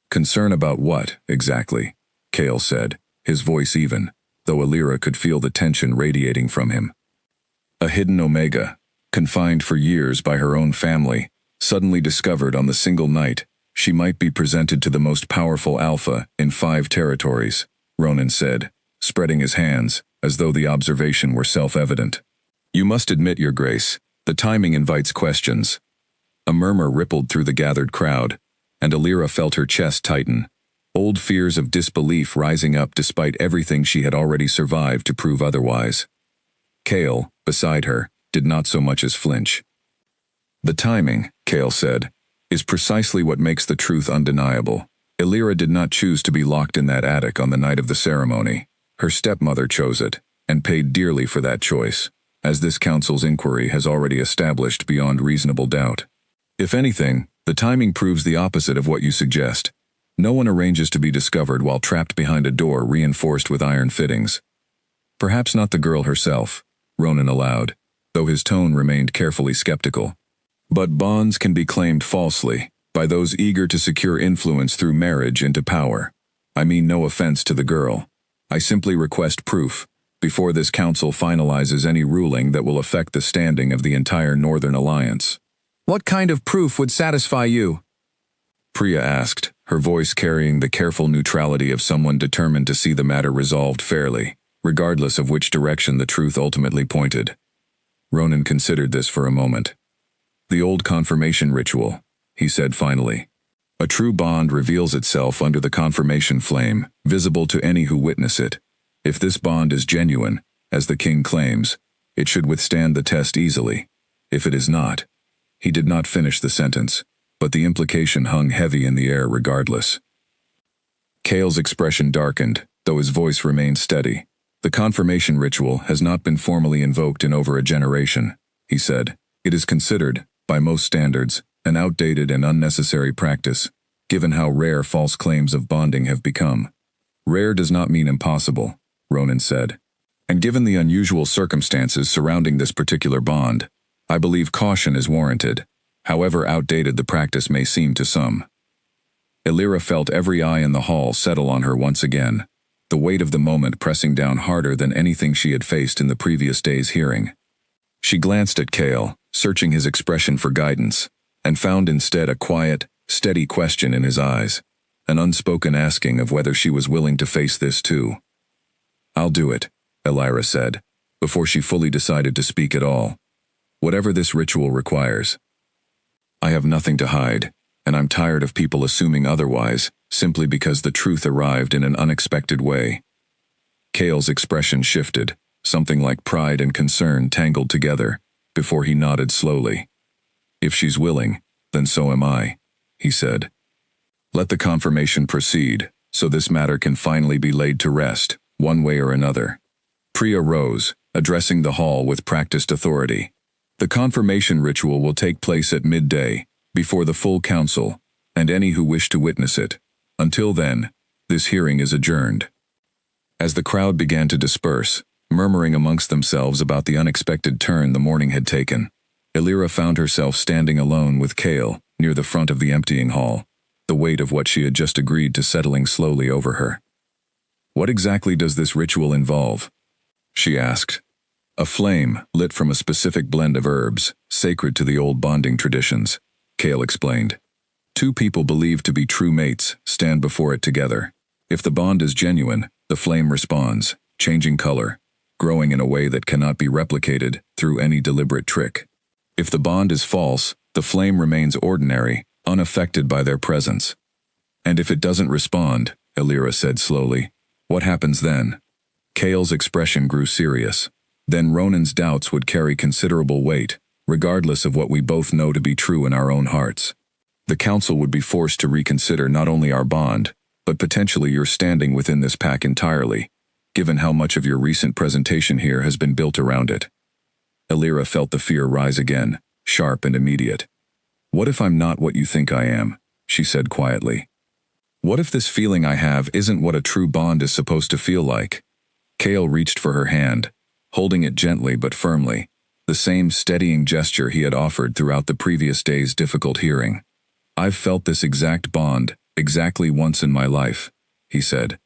S1: "Concern about what, exactly?" Kale said, his voice even, though Elira could feel the tension radiating from him. A hidden Omega, confined for years by her own family, suddenly discovered on the single night she might be presented to the most powerful Alpha in 5 territories, Ronan said, spreading his hands, as though the observation were self-evident. "You must admit, Your Grace, the timing invites questions." A murmur rippled through the gathered crowd, and Elira felt her chest tighten, old fears of disbelief rising up despite everything she had already survived to prove otherwise. Kale, beside her, did not so much as flinch. "The timing," Kale said, "is precisely what makes the truth undeniable. Elira did not choose to be locked in that attic on the night of the ceremony. Her stepmother chose it, and paid dearly for that choice, as this council's inquiry has already established beyond reasonable doubt. If anything, the timing proves the opposite of what you suggest. No one arranges to be discovered while trapped behind a door reinforced with iron fittings." "Perhaps not the girl herself," Ronan allowed, though his tone remained carefully skeptical. "But bonds can be claimed falsely, by those eager to secure influence through marriage into power. I mean no offense to the girl. I simply request proof, before this council finalizes any ruling that will affect the standing of the entire Northern Alliance." "What kind of proof would satisfy you?" Priya asked, her voice carrying the careful neutrality of someone determined to see the matter resolved fairly, regardless of which direction the truth ultimately pointed. Ronan considered this for a moment. "The old confirmation ritual," he said finally. "A true bond reveals itself under the confirmation flame, visible to any who witness it. If this bond is genuine, as the king claims, it should withstand the test easily. If it is not..." He did not finish the sentence, but the implication hung heavy in the air regardless. Kale's expression darkened, though his voice remained steady. "The confirmation ritual has not been formally invoked in over a generation," he said. "It is considered, by most standards, an outdated and unnecessary practice, given how rare false claims of bonding have become." "Rare does not mean impossible," Ronan said. "And given the unusual circumstances surrounding this particular bond, I believe caution is warranted, however outdated the practice may seem to some." Elira felt every eye in the hall settle on her once again, the weight of the moment pressing down harder than anything she had faced in the previous day's hearing. She glanced at Kale, searching his expression for guidance, and found instead a quiet, steady question in his eyes. an unspoken asking of whether she was willing to face this too. "I'll do it," Elira said, before she fully decided to speak at all. "Whatever this ritual requires. I have nothing to hide, and I'm tired of people assuming otherwise, simply because the truth arrived in an unexpected way." Cale's expression shifted, something like pride and concern tangled together, before he nodded slowly. "If she's willing, then so am I," he said. "Let the confirmation proceed, so this matter can finally be laid to rest, one way or another." Priya rose, addressing the hall with practiced authority. "The confirmation ritual will take place at midday, before the full council, and any who wish to witness it. Until then, this hearing is adjourned." As the crowd began to disperse, murmuring amongst themselves about the unexpected turn the morning had taken, Elira found herself standing alone with Cale, near the front of the emptying hall, the weight of what she had just agreed to settling slowly over her. "What exactly does this ritual involve?" she asked. "A flame, lit from a specific blend of herbs, sacred to the old bonding traditions," Cale explained. "Two people believed to be true mates stand before it together. If the bond is genuine, the flame responds, changing color, growing in a way that cannot be replicated through any deliberate trick. If the bond is false, the flame remains ordinary, unaffected by their presence. And if it doesn't respond," Elira said slowly, "what happens then?" Cale's expression grew serious. "Then Ronan's doubts would carry considerable weight, regardless of what we both know to be true in our own hearts. The council would be forced to reconsider not only our bond, but potentially your standing within this pack entirely, given how much of your recent presentation here has been built around it." Elira felt the fear rise again, sharp and immediate. "What if I'm not what you think I am?" she said quietly. "What if this feeling I have isn't what a true bond is supposed to feel like?" Cale reached for her hand, holding it gently but firmly, the same steadying gesture he had offered throughout the previous day's difficult hearing. "I've felt this exact bond, exactly once in my life," he said.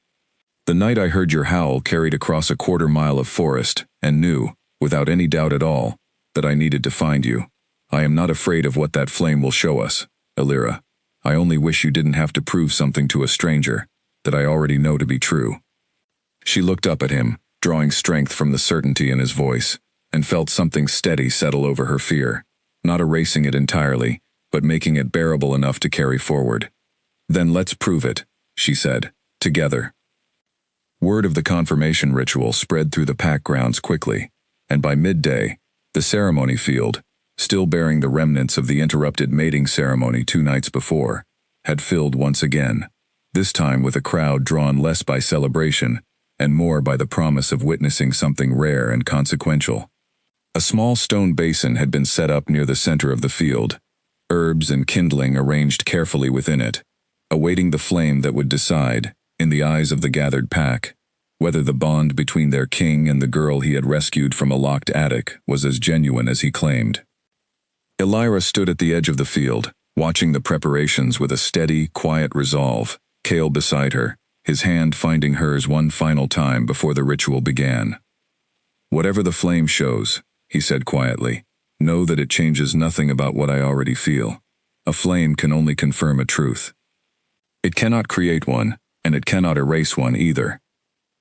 S1: "The night I heard your howl carried across a quarter-mile of forest, and knew, without any doubt at all, that I needed to find you. I am not afraid of what that flame will show us, Elira. I only wish you didn't have to prove something to a stranger, that I already know to be true." She looked up at him, drawing strength from the certainty in his voice, and felt something steady settle over her fear, not erasing it entirely, but making it bearable enough to carry forward. "Then let's prove it," she said, "together." Word of the confirmation ritual spread through the pack grounds quickly, and by midday, the ceremony field, still bearing the remnants of the interrupted mating ceremony 2 nights before, had filled once again, this time with a crowd drawn less by celebration and more by the promise of witnessing something rare and consequential. A small stone basin had been set up near the center of the field, herbs and kindling arranged carefully within it, awaiting the flame that would decide, in the eyes of the gathered pack, whether the bond between their king and the girl he had rescued from a locked attic was as genuine as he claimed. Elira stood at the edge of the field, watching the preparations with a steady, quiet resolve, Cale beside her, his hand finding hers one final time before the ritual began. "Whatever the flame shows," he said quietly, "know that it changes nothing about what I already feel. A flame can only confirm a truth. It cannot create one, and it cannot erase one either."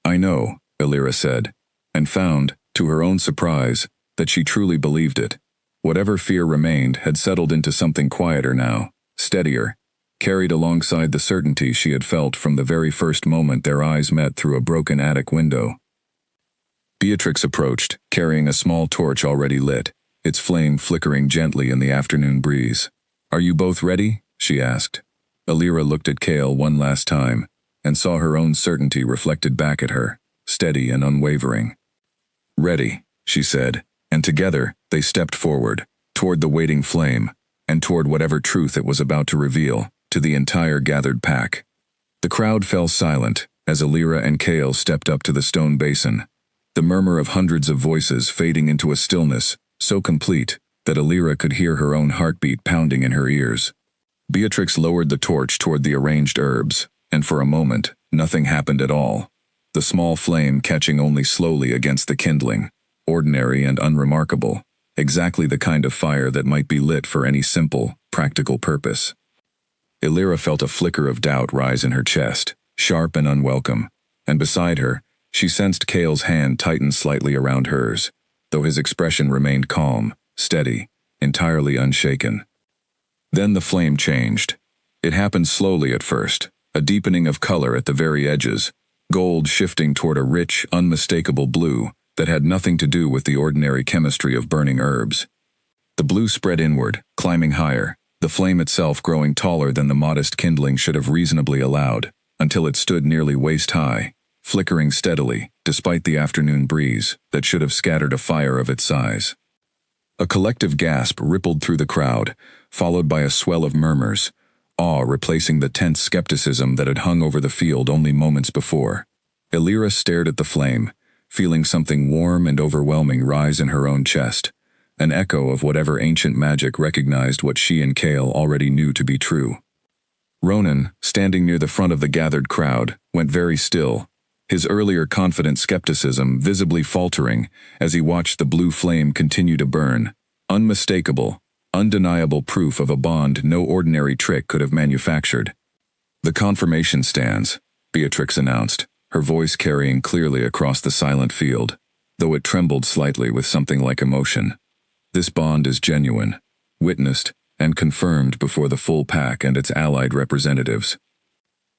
S1: "I know," Elira said, and found, to her own surprise, that she truly believed it. Whatever fear remained had settled into something quieter now, steadier, carried alongside the certainty she had felt from the very first moment their eyes met through a broken attic window. Beatrix approached, carrying a small torch already lit, its flame flickering gently in the afternoon breeze. "Are you both ready?" she asked. Elira looked at Cale one last time, and saw her own certainty reflected back at her, steady and unwavering. "Ready," she said, and together they stepped forward, toward the waiting flame, and toward whatever truth it was about to reveal, to the entire gathered pack. The crowd fell silent as Elira and Cale stepped up to the stone basin, the murmur of hundreds of voices fading into a stillness so complete that Elira could hear her own heartbeat pounding in her ears. Beatrix lowered the torch toward the arranged herbs, and for a moment, nothing happened at all, the small flame catching only slowly against the kindling, ordinary and unremarkable, exactly the kind of fire that might be lit for any simple, practical purpose. Elira felt a flicker of doubt rise in her chest, sharp and unwelcome, and beside her, she sensed Cale's hand tighten slightly around hers, though his expression remained calm, steady, entirely unshaken. Then the flame changed. It happened slowly at first, a deepening of color at the very edges, gold shifting toward a rich, unmistakable blue that had nothing to do with the ordinary chemistry of burning herbs. The blue spread inward, climbing higher, the flame itself growing taller than the modest kindling should have reasonably allowed, until it stood nearly waist-high, flickering steadily, despite the afternoon breeze that should have scattered a fire of its size. A collective gasp rippled through the crowd, followed by a swell of murmurs, awe replacing the tense skepticism that had hung over the field only moments before. Elira stared at the flame, feeling something warm and overwhelming rise in her own chest, an echo of whatever ancient magic recognized what she and Cale already knew to be true. Ronan, standing near the front of the gathered crowd, went very still, his earlier confident skepticism visibly faltering as he watched the blue flame continue to burn, unmistakable, undeniable proof of a bond no ordinary trick could have manufactured. "The confirmation stands," Beatrix announced, her voice carrying clearly across the silent field, though it trembled slightly with something like emotion. "This bond is genuine, witnessed, and confirmed before the full pack and its allied representatives."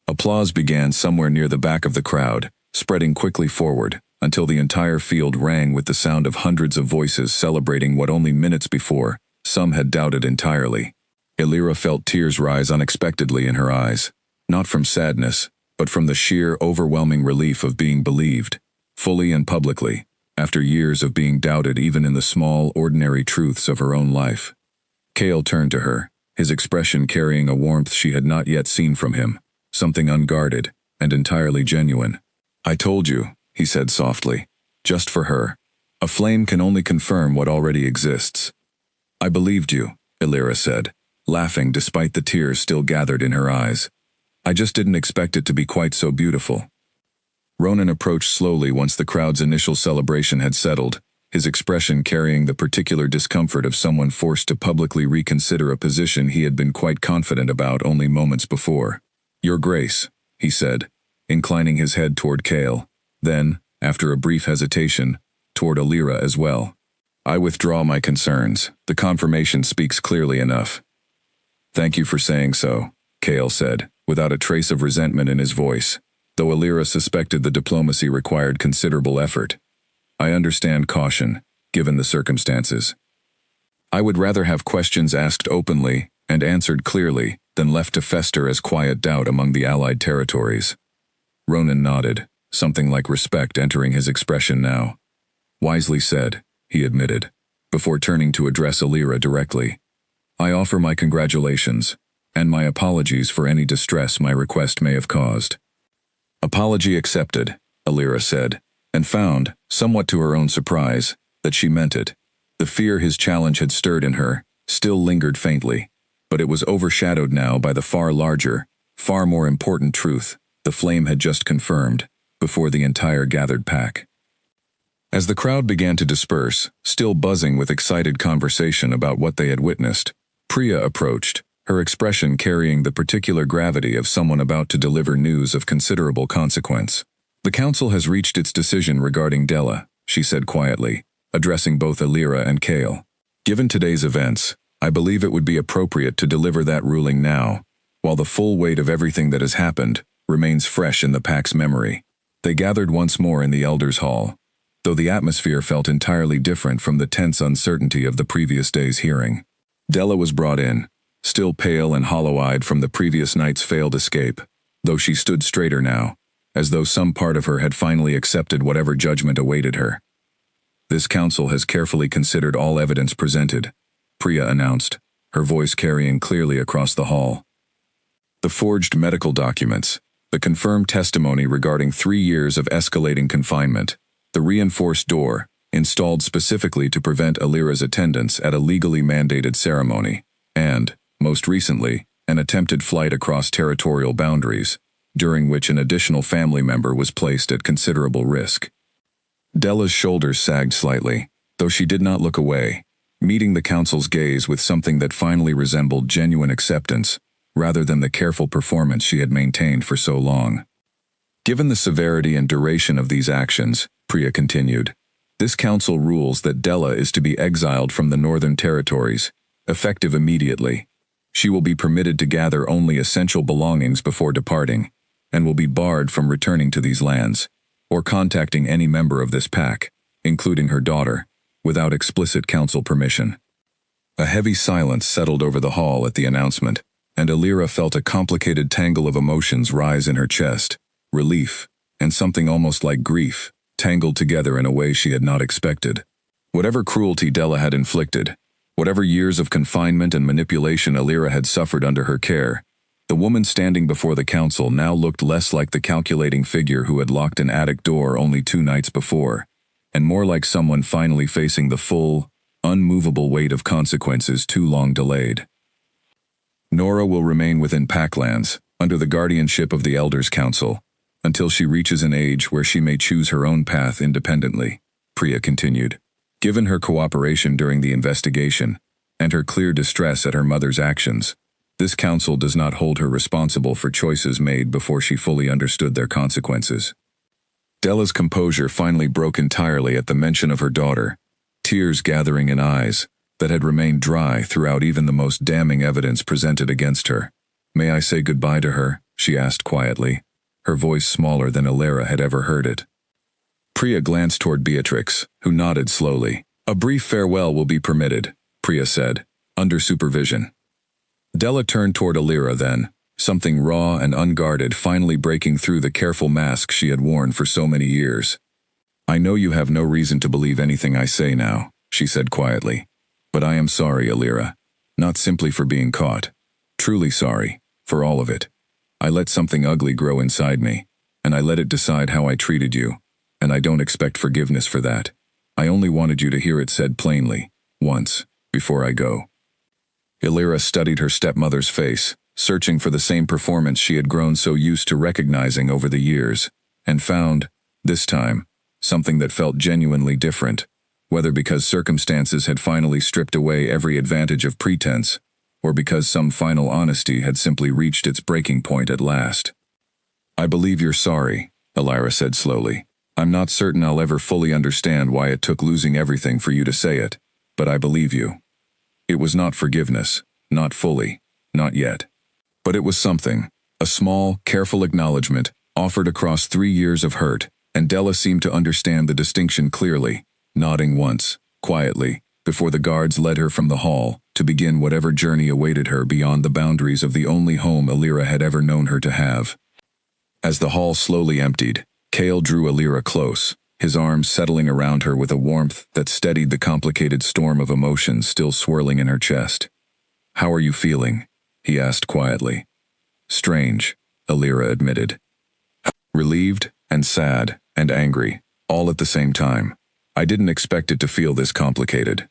S1: Applause began somewhere near the back of the crowd, spreading quickly forward, until the entire field rang with the sound of hundreds of voices celebrating what only minutes before some had doubted entirely. Elira felt tears rise unexpectedly in her eyes, not from sadness, but from the sheer, overwhelming relief of being believed, fully and publicly, after years of being doubted even in the small, ordinary truths of her own life. Cale turned to her, his expression carrying a warmth she had not yet seen from him, something unguarded and entirely genuine. "I told you," he said softly, "just for her. A flame can only confirm what already exists." "I believed you," Elira said, laughing despite the tears still gathered in her eyes. "I just didn't expect it to be quite so beautiful." Ronan approached slowly once the crowd's initial celebration had settled, his expression carrying the particular discomfort of someone forced to publicly reconsider a position he had been quite confident about only moments before. "Your Grace," he said, inclining his head toward Cale, then, after a brief hesitation, toward Elira as well. "I withdraw my concerns. The confirmation speaks clearly enough." "Thank you for saying so," Cale said, without a trace of resentment in his voice, though Elira suspected the diplomacy required considerable effort. "I understand caution, given the circumstances. I would rather have questions asked openly and answered clearly than left to fester as quiet doubt among the allied territories." Ronan nodded, something like respect entering his expression now. "Wisely said," he admitted, before turning to address Elira directly. "I offer my congratulations, and my apologies for any distress my request may have caused." "Apology accepted," Elira said, and found, somewhat to her own surprise, that she meant it. The fear his challenge had stirred in her still lingered faintly, but it was overshadowed now by the far larger, far more important truth the flame had just confirmed, before the entire gathered pack. As the crowd began to disperse, still buzzing with excited conversation about what they had witnessed, Priya approached, her expression carrying the particular gravity of someone about to deliver news of considerable consequence. "The council has reached its decision regarding Della," she said quietly, addressing both Elira and Cale. "Given today's events, I believe it would be appropriate to deliver that ruling now, while the full weight of everything that has happened remains fresh in the pack's memory." They gathered once more in the Elders' Hall, though the atmosphere felt entirely different from the tense uncertainty of the previous day's hearing. Della was brought in, still pale and hollow-eyed from the previous night's failed escape, though she stood straighter now, as though some part of her had finally accepted whatever judgment awaited her. "This council has carefully considered all evidence presented," Priya announced, her voice carrying clearly across the hall. "The forged medical documents, the confirmed testimony regarding 3 years of escalating confinement, the reinforced door, installed specifically to prevent Elira's attendance at a legally mandated ceremony, and, most recently, an attempted flight across territorial boundaries, during which an additional family member was placed at considerable risk." Della's shoulders sagged slightly, though she did not look away, meeting the council's gaze with something that finally resembled genuine acceptance, rather than the careful performance she had maintained for so long. Given the severity and duration of these actions, Priya continued, this council rules that Della is to be exiled from the Northern Territories, effective immediately. She will be permitted to gather only essential belongings before departing, and will be barred from returning to these lands, or contacting any member of this pack, including her daughter, without explicit council permission. A heavy silence settled over the hall at the announcement, and Alira felt a complicated tangle of emotions rise in her chest, relief, and something almost like grief, tangled together in a way she had not expected. Whatever cruelty Della had inflicted, whatever years of confinement and manipulation Alira had suffered under her care, the woman standing before the council now looked less like the calculating figure who had locked an attic door only 2 nights before, and more like someone finally facing the full, unmovable weight of consequences too long delayed. Nora will remain within Packlands, under the guardianship of the Elders' Council, until she reaches an age where she may choose her own path independently, Priya continued. Given her cooperation during the investigation, and her clear distress at her mother's actions, this council does not hold her responsible for choices made before she fully understood their consequences. Della's composure finally broke entirely at the mention of her daughter, tears gathering in eyes that had remained dry throughout even the most damning evidence presented against her. May I say goodbye to her? She asked quietly, her voice smaller than Alira had ever heard it. Priya glanced toward Beatrix, who nodded slowly. A brief farewell will be permitted, Priya said, under supervision. Della turned toward Alira then, something raw and unguarded finally breaking through the careful mask she had worn for so many years. I know you have no reason to believe anything I say now, she said quietly. But I am sorry, Alira. Not simply for being caught. Truly sorry, for all of it. I let something ugly grow inside me, and I let it decide how I treated you, and I don't expect forgiveness for that. I only wanted you to hear it said plainly, once, before I go. Alira studied her stepmother's face, searching for the same performance she had grown so used to recognizing over the years, and found, this time, something that felt genuinely different, whether because circumstances had finally stripped away every advantage of pretense, or because some final honesty had simply reached its breaking point at last. I believe you're sorry, Alira said slowly. I'm not certain I'll ever fully understand why it took losing everything for you to say it, but I believe you. It was not forgiveness, not fully, not yet. But it was something, a small, careful acknowledgement, offered across 3 years of hurt, and Della seemed to understand the distinction clearly, nodding once, quietly, before the guards led her from the hall, to begin whatever journey awaited her beyond the boundaries of the only home Alira had ever known her to have. As the hall slowly emptied, Cale drew Alira close, his arms settling around her with a warmth that steadied the complicated storm of emotions still swirling in her chest. How are you feeling? He asked quietly. Strange, Alira admitted. Relieved and sad and angry, all at the same time. I didn't expect it to feel this complicated.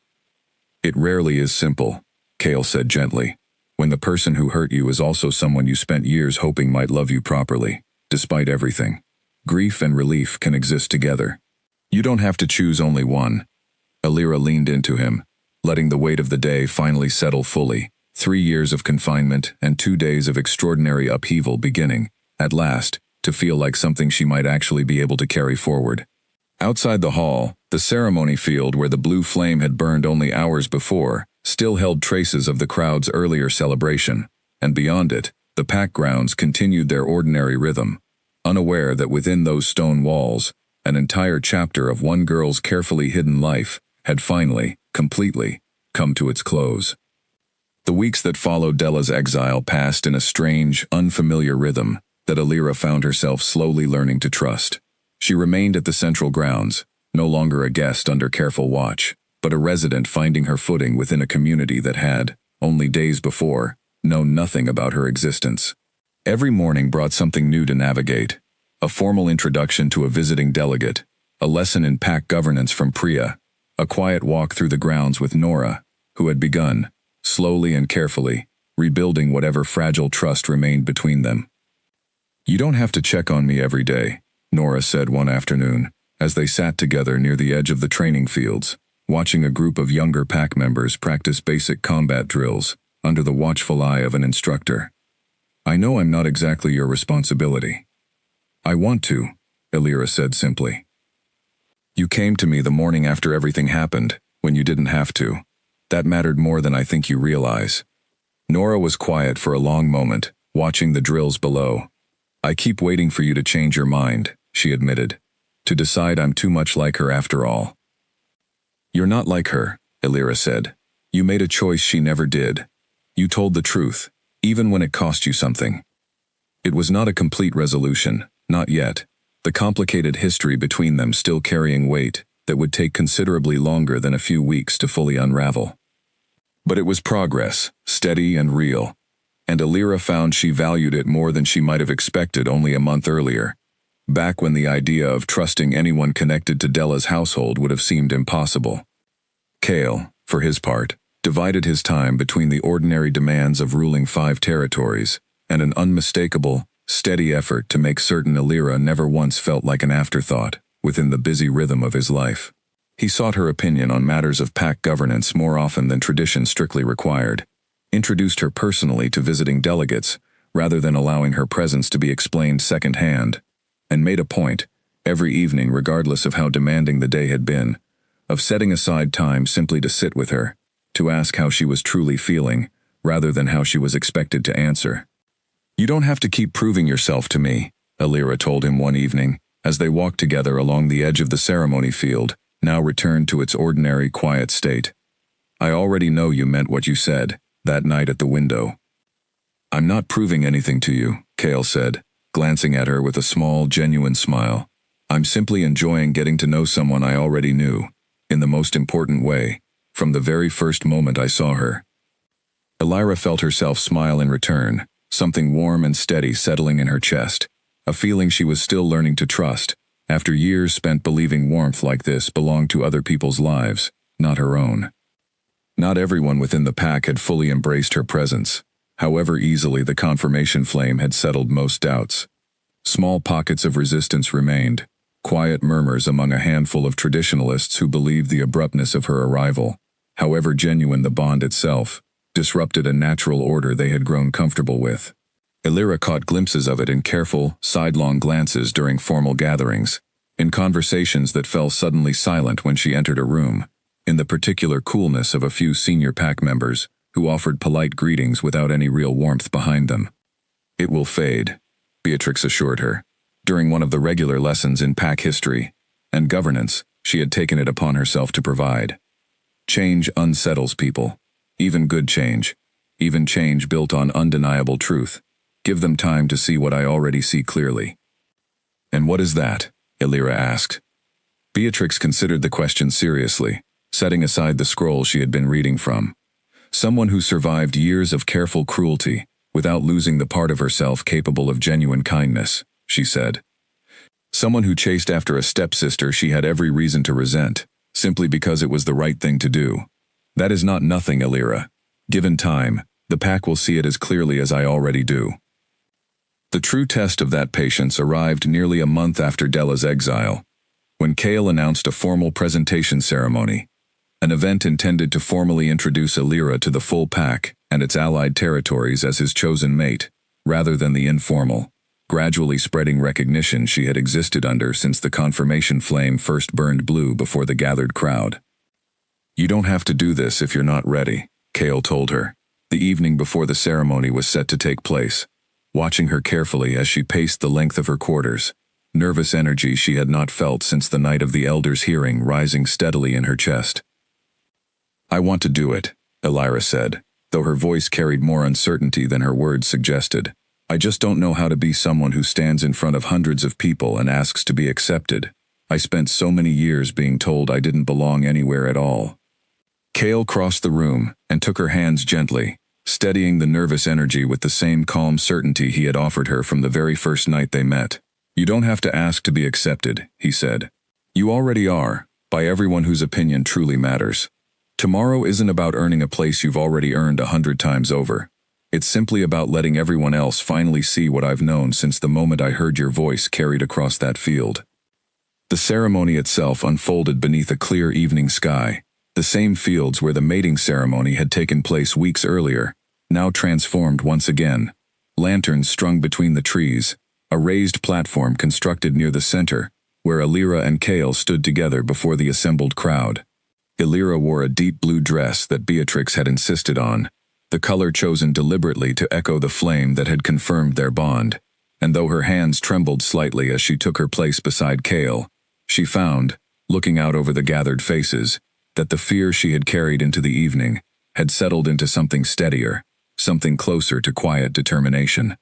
S1: It rarely is simple, Cale said gently, when the person who hurt you is also someone you spent years hoping might love you properly, despite everything. Grief and relief can exist together. You don't have to choose only one. Alira leaned into him, letting the weight of the day finally settle fully, 3 years of confinement and 2 days of extraordinary upheaval beginning, at last, to feel like something she might actually be able to carry forward. Outside the hall, the ceremony field where the blue flame had burned only hours before, still held traces of the crowd's earlier celebration, and beyond it, the pack grounds continued their ordinary rhythm, unaware that within those stone walls, an entire chapter of one girl's carefully hidden life had finally, completely, come to its close. The weeks that followed Della's exile passed in a strange, unfamiliar rhythm that Alira found herself slowly learning to trust. She remained at the central grounds, no longer a guest under careful watch, but a resident finding her footing within a community that had, only days before, known nothing about her existence. Every morning brought something new to navigate: a formal introduction to a visiting delegate, a lesson in pack governance from Priya, a quiet walk through the grounds with Nora, who had begun, slowly and carefully, rebuilding whatever fragile trust remained between them. You don't have to check on me every day, Nora said one afternoon, as they sat together near the edge of the training fields, watching a group of younger pack members practice basic combat drills under the watchful eye of an instructor. I know I'm not exactly your responsibility. I want to, Elira said simply. You came to me the morning after everything happened, when you didn't have to. That mattered more than I think you realize. Nora was quiet for a long moment, watching the drills below. I keep waiting for you to change your mind, she admitted. To decide I'm too much like her after all. You're not like her, Elira said. You made a choice she never did. You told the truth, even when it cost you something. It was not a complete resolution, not yet. The complicated history between them still carrying weight that would take considerably longer than a few weeks to fully unravel. But it was progress, steady and real, and Elira found she valued it more than she might have expected only a month earlier, back when the idea of trusting anyone connected to Della's household would have seemed impossible. Cale, for his part, divided his time between the ordinary demands of ruling 5 territories and an unmistakable, steady effort to make certain Elira never once felt like an afterthought within the busy rhythm of his life. He sought her opinion on matters of pack governance more often than tradition strictly required, introduced her personally to visiting delegates rather than allowing her presence to be explained secondhand, and made a point, every evening regardless of how demanding the day had been, of setting aside time simply to sit with her, to ask how she was truly feeling, rather than how she was expected to answer. You don't have to keep proving yourself to me, Elira told him one evening, as they walked together along the edge of the ceremony field, now returned to its ordinary, quiet state. I already know you meant what you said, that night at the window. I'm not proving anything to you, Cale said, glancing at her with a small, genuine smile. I'm simply enjoying getting to know someone I already knew, in the most important way, from the very first moment I saw her. Elira felt herself smile in return, something warm and steady settling in her chest, a feeling she was still learning to trust, after years spent believing warmth like this belonged to other people's lives, not her own. Not everyone within the pack had fully embraced her presence, however easily the confirmation flame had settled most doubts. Small pockets of resistance remained, quiet murmurs among a handful of traditionalists who believed the abruptness of her arrival, however genuine the bond itself, disrupted a natural order they had grown comfortable with. Elira caught glimpses of it in careful, sidelong glances during formal gatherings, in conversations that fell suddenly silent when she entered a room, in the particular coolness of a few senior pack members who offered polite greetings without any real warmth behind them. It will fade, Beatrix assured her, during one of the regular lessons in pack history and governance she had taken it upon herself to provide. Change unsettles people, even good change, even change built on undeniable truth. Give them time to see what I already see clearly. And what is that? Elira asked. Beatrix considered the question seriously, setting aside the scroll she had been reading from. Someone who survived years of careful cruelty without losing the part of herself capable of genuine kindness, she said. Someone who chased after a stepsister she had every reason to resent, simply because it was the right thing to do. That is not nothing, Elira. Given time, the pack will see it as clearly as I already do. The true test of that patience arrived nearly a month after Della's exile, when Cale announced a formal presentation ceremony, an event intended to formally introduce Elira to the full pack and its allied territories as his chosen mate, rather than the informal, gradually spreading recognition she had existed under since the confirmation flame first burned blue before the gathered crowd. You don't have to do this if you're not ready, Cale told her, the evening before the ceremony was set to take place, watching her carefully as she paced the length of her quarters, nervous energy she had not felt since the night of the elders' hearing rising steadily in her chest. I want to do it, Elira said, though her voice carried more uncertainty than her words suggested. I just don't know how to be someone who stands in front of hundreds of people and asks to be accepted. I spent so many years being told I didn't belong anywhere at all. Cale crossed the room and took her hands gently, steadying the nervous energy with the same calm certainty he had offered her from the very first night they met. You don't have to ask to be accepted, he said. You already are, by everyone whose opinion truly matters. Tomorrow isn't about earning a place you've already earned 100 times over. It's simply about letting everyone else finally see what I've known since the moment I heard your voice carried across that field. The ceremony itself unfolded beneath a clear evening sky, the same fields where the mating ceremony had taken place weeks earlier, now transformed once again, lanterns strung between the trees, a raised platform constructed near the center, where Illyra and Kale stood together before the assembled crowd. Illyra wore a deep blue dress that Beatrix had insisted on, the color chosen deliberately to echo the flame that had confirmed their bond, and though her hands trembled slightly as she took her place beside Kale, she found, looking out over the gathered faces, that the fear she had carried into the evening had settled into something steadier, something closer to quiet determination.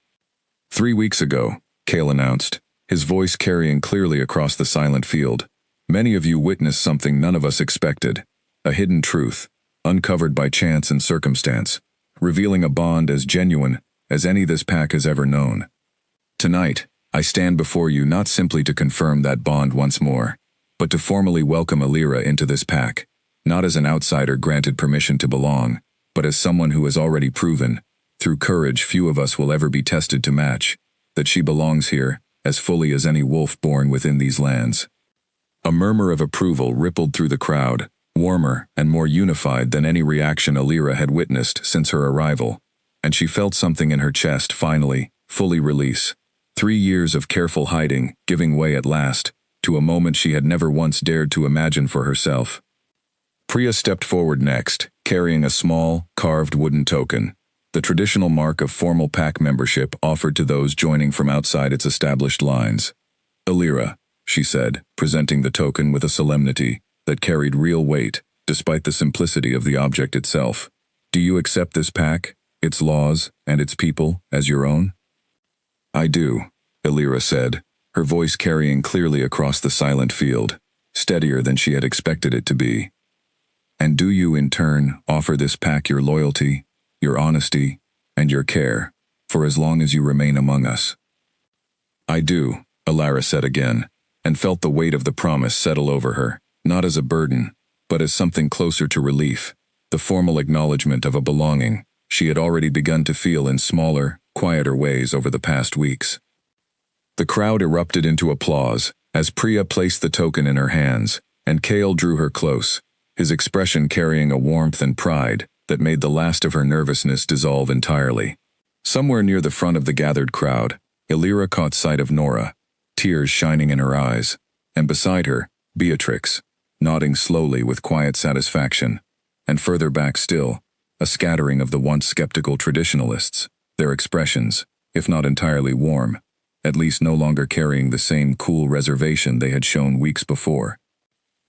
S1: 3 weeks ago, Kale announced, his voice carrying clearly across the silent field, many of you witnessed something none of us expected, a hidden truth, uncovered by chance and circumstance, revealing a bond as genuine as any this pack has ever known. Tonight, I stand before you not simply to confirm that bond once more, but to formally welcome Illyra into this pack, not as an outsider granted permission to belong, but as someone who has already proven, through courage few of us will ever be tested to match, that she belongs here as fully as any wolf born within these lands. A murmur of approval rippled through the crowd, warmer and more unified than any reaction Illyra had witnessed since her arrival, and she felt something in her chest finally, fully release. 3 years of careful hiding giving way at last to a moment she had never once dared to imagine for herself. Priya stepped forward next, carrying a small, carved wooden token, the traditional mark of formal pack membership offered to those joining from outside its established lines. Illyra, she said, presenting the token with a solemnity that carried real weight, despite the simplicity of the object itself. Do you accept this pack, its laws, and its people, as your own? I do, Illyra said, her voice carrying clearly across the silent field, steadier than she had expected it to be. And do you, in turn, offer this pack your loyalty, your honesty, and your care, for as long as you remain among us? I do, Illyra said again, and felt the weight of the promise settle over her, not as a burden, but as something closer to relief, the formal acknowledgement of a belonging she had already begun to feel in smaller, quieter ways over the past weeks. The crowd erupted into applause as Priya placed the token in her hands, and Kale drew her close, his expression carrying a warmth and pride that made the last of her nervousness dissolve entirely. Somewhere near the front of the gathered crowd, Illyra caught sight of Nora, tears shining in her eyes, and beside her, Beatrix, nodding slowly with quiet satisfaction, and further back still, a scattering of the once skeptical traditionalists, their expressions, if not entirely warm, at least no longer carrying the same cool reservation they had shown weeks before.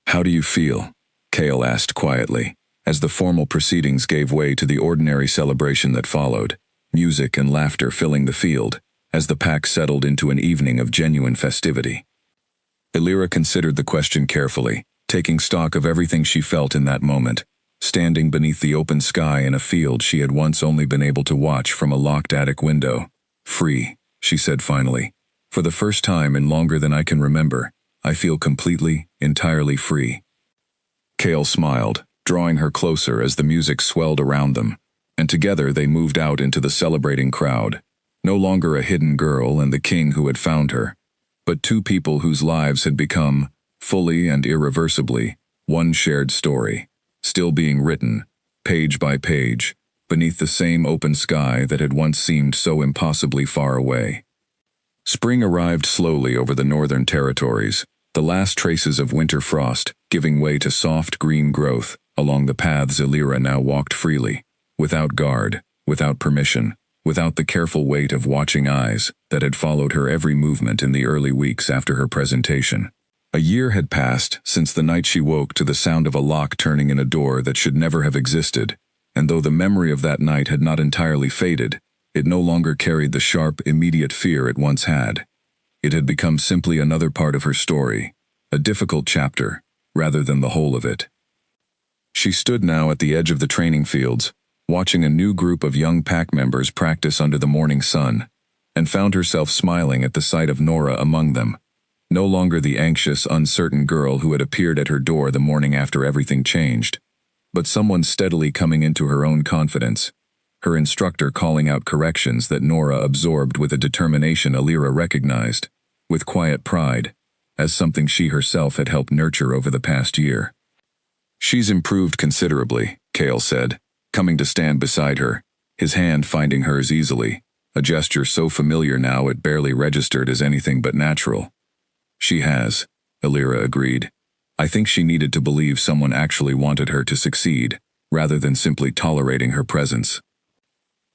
S1: How do you feel? Kale asked quietly, as the formal proceedings gave way to the ordinary celebration that followed, music and laughter filling the field, as the pack settled into an evening of genuine festivity. Illyra considered the question carefully, taking stock of everything she felt in that moment, standing beneath the open sky in a field she had once only been able to watch from a locked attic window. Free, she said finally. For the first time in longer than I can remember, I feel completely, entirely free. Kale smiled, drawing her closer as the music swelled around them, and together they moved out into the celebrating crowd, no longer a hidden girl and the king who had found her, but two people whose lives had become, fully and irreversibly, one shared story, still being written, page by page, beneath the same open sky that had once seemed so impossibly far away. Spring arrived slowly over the northern territories, the last traces of winter frost giving way to soft green growth along the paths Illyra now walked freely, without guard, without permission, without the careful weight of watching eyes that had followed her every movement in the early weeks after her presentation. A year had passed since the night she woke to the sound of a lock turning in a door that should never have existed, and though the memory of that night had not entirely faded, it no longer carried the sharp, immediate fear it once had. It had become simply another part of her story, a difficult chapter, rather than the whole of it. She stood now at the edge of the training fields, watching a new group of young pack members practice under the morning sun, and found herself smiling at the sight of Nora among them, no longer the anxious, uncertain girl who had appeared at her door the morning after everything changed, but someone steadily coming into her own confidence, her instructor calling out corrections that Nora absorbed with a determination Illyra recognized, with quiet pride, as something she herself had helped nurture over the past year. She's improved considerably, Kale said, coming to stand beside her, his hand finding hers easily, a gesture so familiar now it barely registered as anything but natural. She has, Illyra agreed. I think she needed to believe someone actually wanted her to succeed, rather than simply tolerating her presence.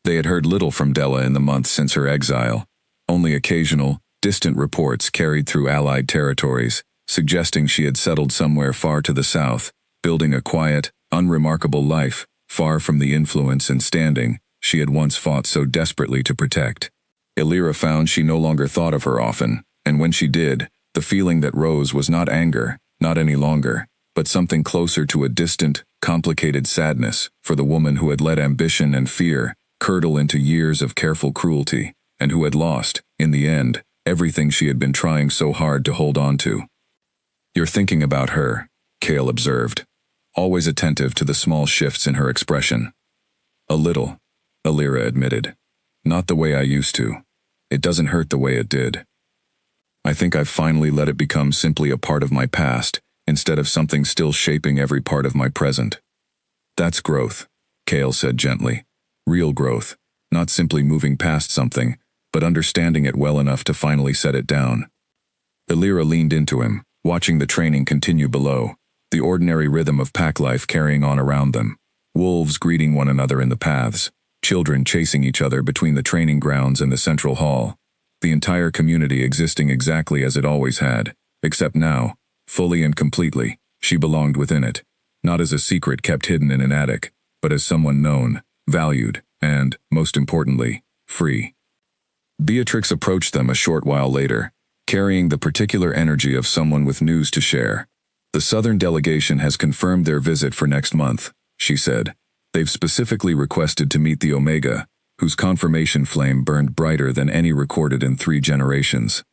S1: They had heard little from Della in the months since her exile. Only occasional, distant reports carried through Allied territories, suggesting she had settled somewhere far to the south, building a quiet, unremarkable life, far from the influence and standing she had once fought so desperately to protect. Illyra found she no longer thought of her often, and when she did, the feeling that rose was not anger, not any longer, but something closer to a distant, complicated sadness for the woman who had let ambition and fear curdle into years of careful cruelty, and who had lost, in the end, everything she had been trying so hard to hold on to. You're thinking about her, Cale observed, always attentive to the small shifts in her expression. A little, Illyra admitted. Not the way I used to. It doesn't hurt the way it did. I think I've finally let it become simply a part of my past, instead of something still shaping every part of my present. That's growth, Cale said gently. Real growth, not simply moving past something, but understanding it well enough to finally set it down. Illyra leaned into him, watching the training continue below, the ordinary rhythm of pack life carrying on around them. Wolves greeting one another in the paths, children chasing each other between the training grounds and the central hall. The entire community existing exactly as it always had, except now, fully and completely, she belonged within it, not as a secret kept hidden in an attic, but as someone known, valued, and, most importantly, free. Beatrix approached them a short while later, carrying the particular energy of someone with news to share. The Southern delegation has confirmed their visit for next month, she said. They've specifically requested to meet the Omega, whose confirmation flame burned brighter than any recorded in 3 generations.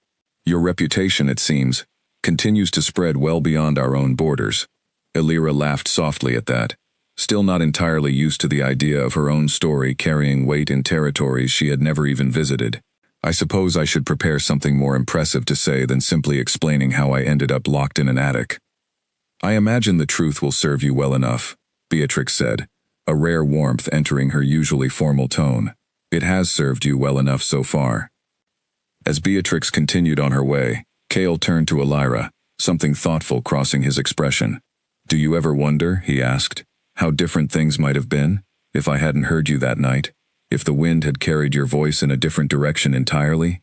S1: Your reputation, it seems, continues to spread well beyond our own borders. Illyra laughed softly at that, still not entirely used to the idea of her own story carrying weight in territories she had never even visited. I suppose I should prepare something more impressive to say than simply explaining how I ended up locked in an attic. I imagine the truth will serve you well enough, Beatrix said, a rare warmth entering her usually formal tone. It has served you well enough so far. As Beatrix continued on her way, Cale turned to Illyra, something thoughtful crossing his expression. Do you ever wonder, he asked, how different things might have been, if I hadn't heard you that night, if the wind had carried your voice in a different direction entirely?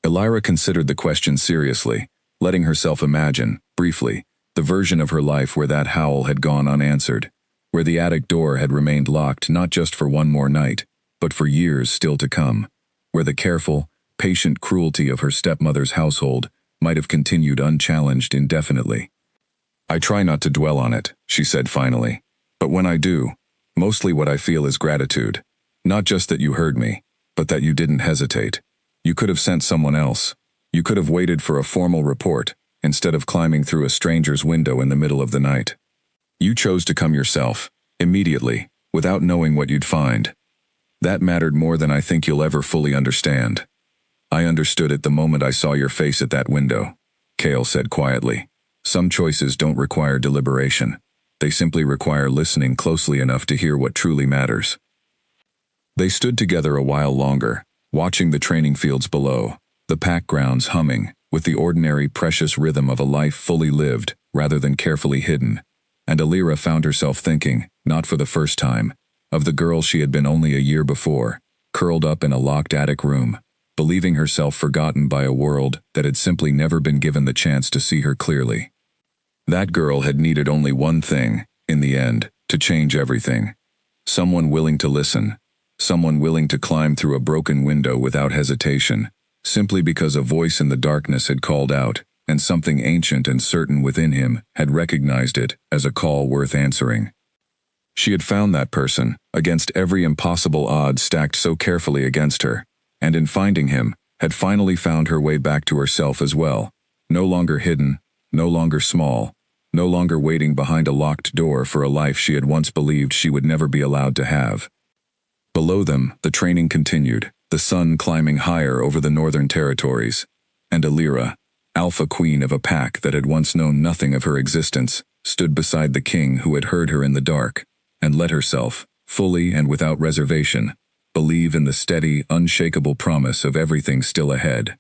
S1: Illyra considered the question seriously, letting herself imagine, briefly, the version of her life where that howl had gone unanswered, where the attic door had remained locked not just for one more night, but for years still to come, where the careful, patient cruelty of her stepmother's household might have continued unchallenged indefinitely. I try not to dwell on it, she said finally. But when I do, mostly what I feel is gratitude. Not just that you heard me, but that you didn't hesitate. You could have sent someone else. You could have waited for a formal report, instead of climbing through a stranger's window in the middle of the night. You chose to come yourself, immediately, without knowing what you'd find. That mattered more than I think you'll ever fully understand. I understood it the moment I saw your face at that window, Cale said quietly. Some choices don't require deliberation. They simply require listening closely enough to hear what truly matters. They stood together a while longer, watching the training fields below, the pack grounds humming, with the ordinary precious rhythm of a life fully lived, rather than carefully hidden. And Illyra found herself thinking, not for the first time, of the girl she had been only a year before, curled up in a locked attic room, believing herself forgotten by a world that had simply never been given the chance to see her clearly. That girl had needed only one thing, in the end, to change everything. Someone willing to listen. Someone willing to climb through a broken window without hesitation, simply because a voice in the darkness had called out, and something ancient and certain within him had recognized it as a call worth answering. She had found that person, against every impossible odds stacked so carefully against her, and in finding him, had finally found her way back to herself as well, no longer hidden, no longer small, no longer waiting behind a locked door for a life she had once believed she would never be allowed to have. Below them, the training continued, the sun climbing higher over the northern territories, and Illyra, alpha queen of a pack that had once known nothing of her existence, stood beside the king who had heard her in the dark, and let herself, fully and without reservation, believe in the steady, unshakable promise of everything still ahead.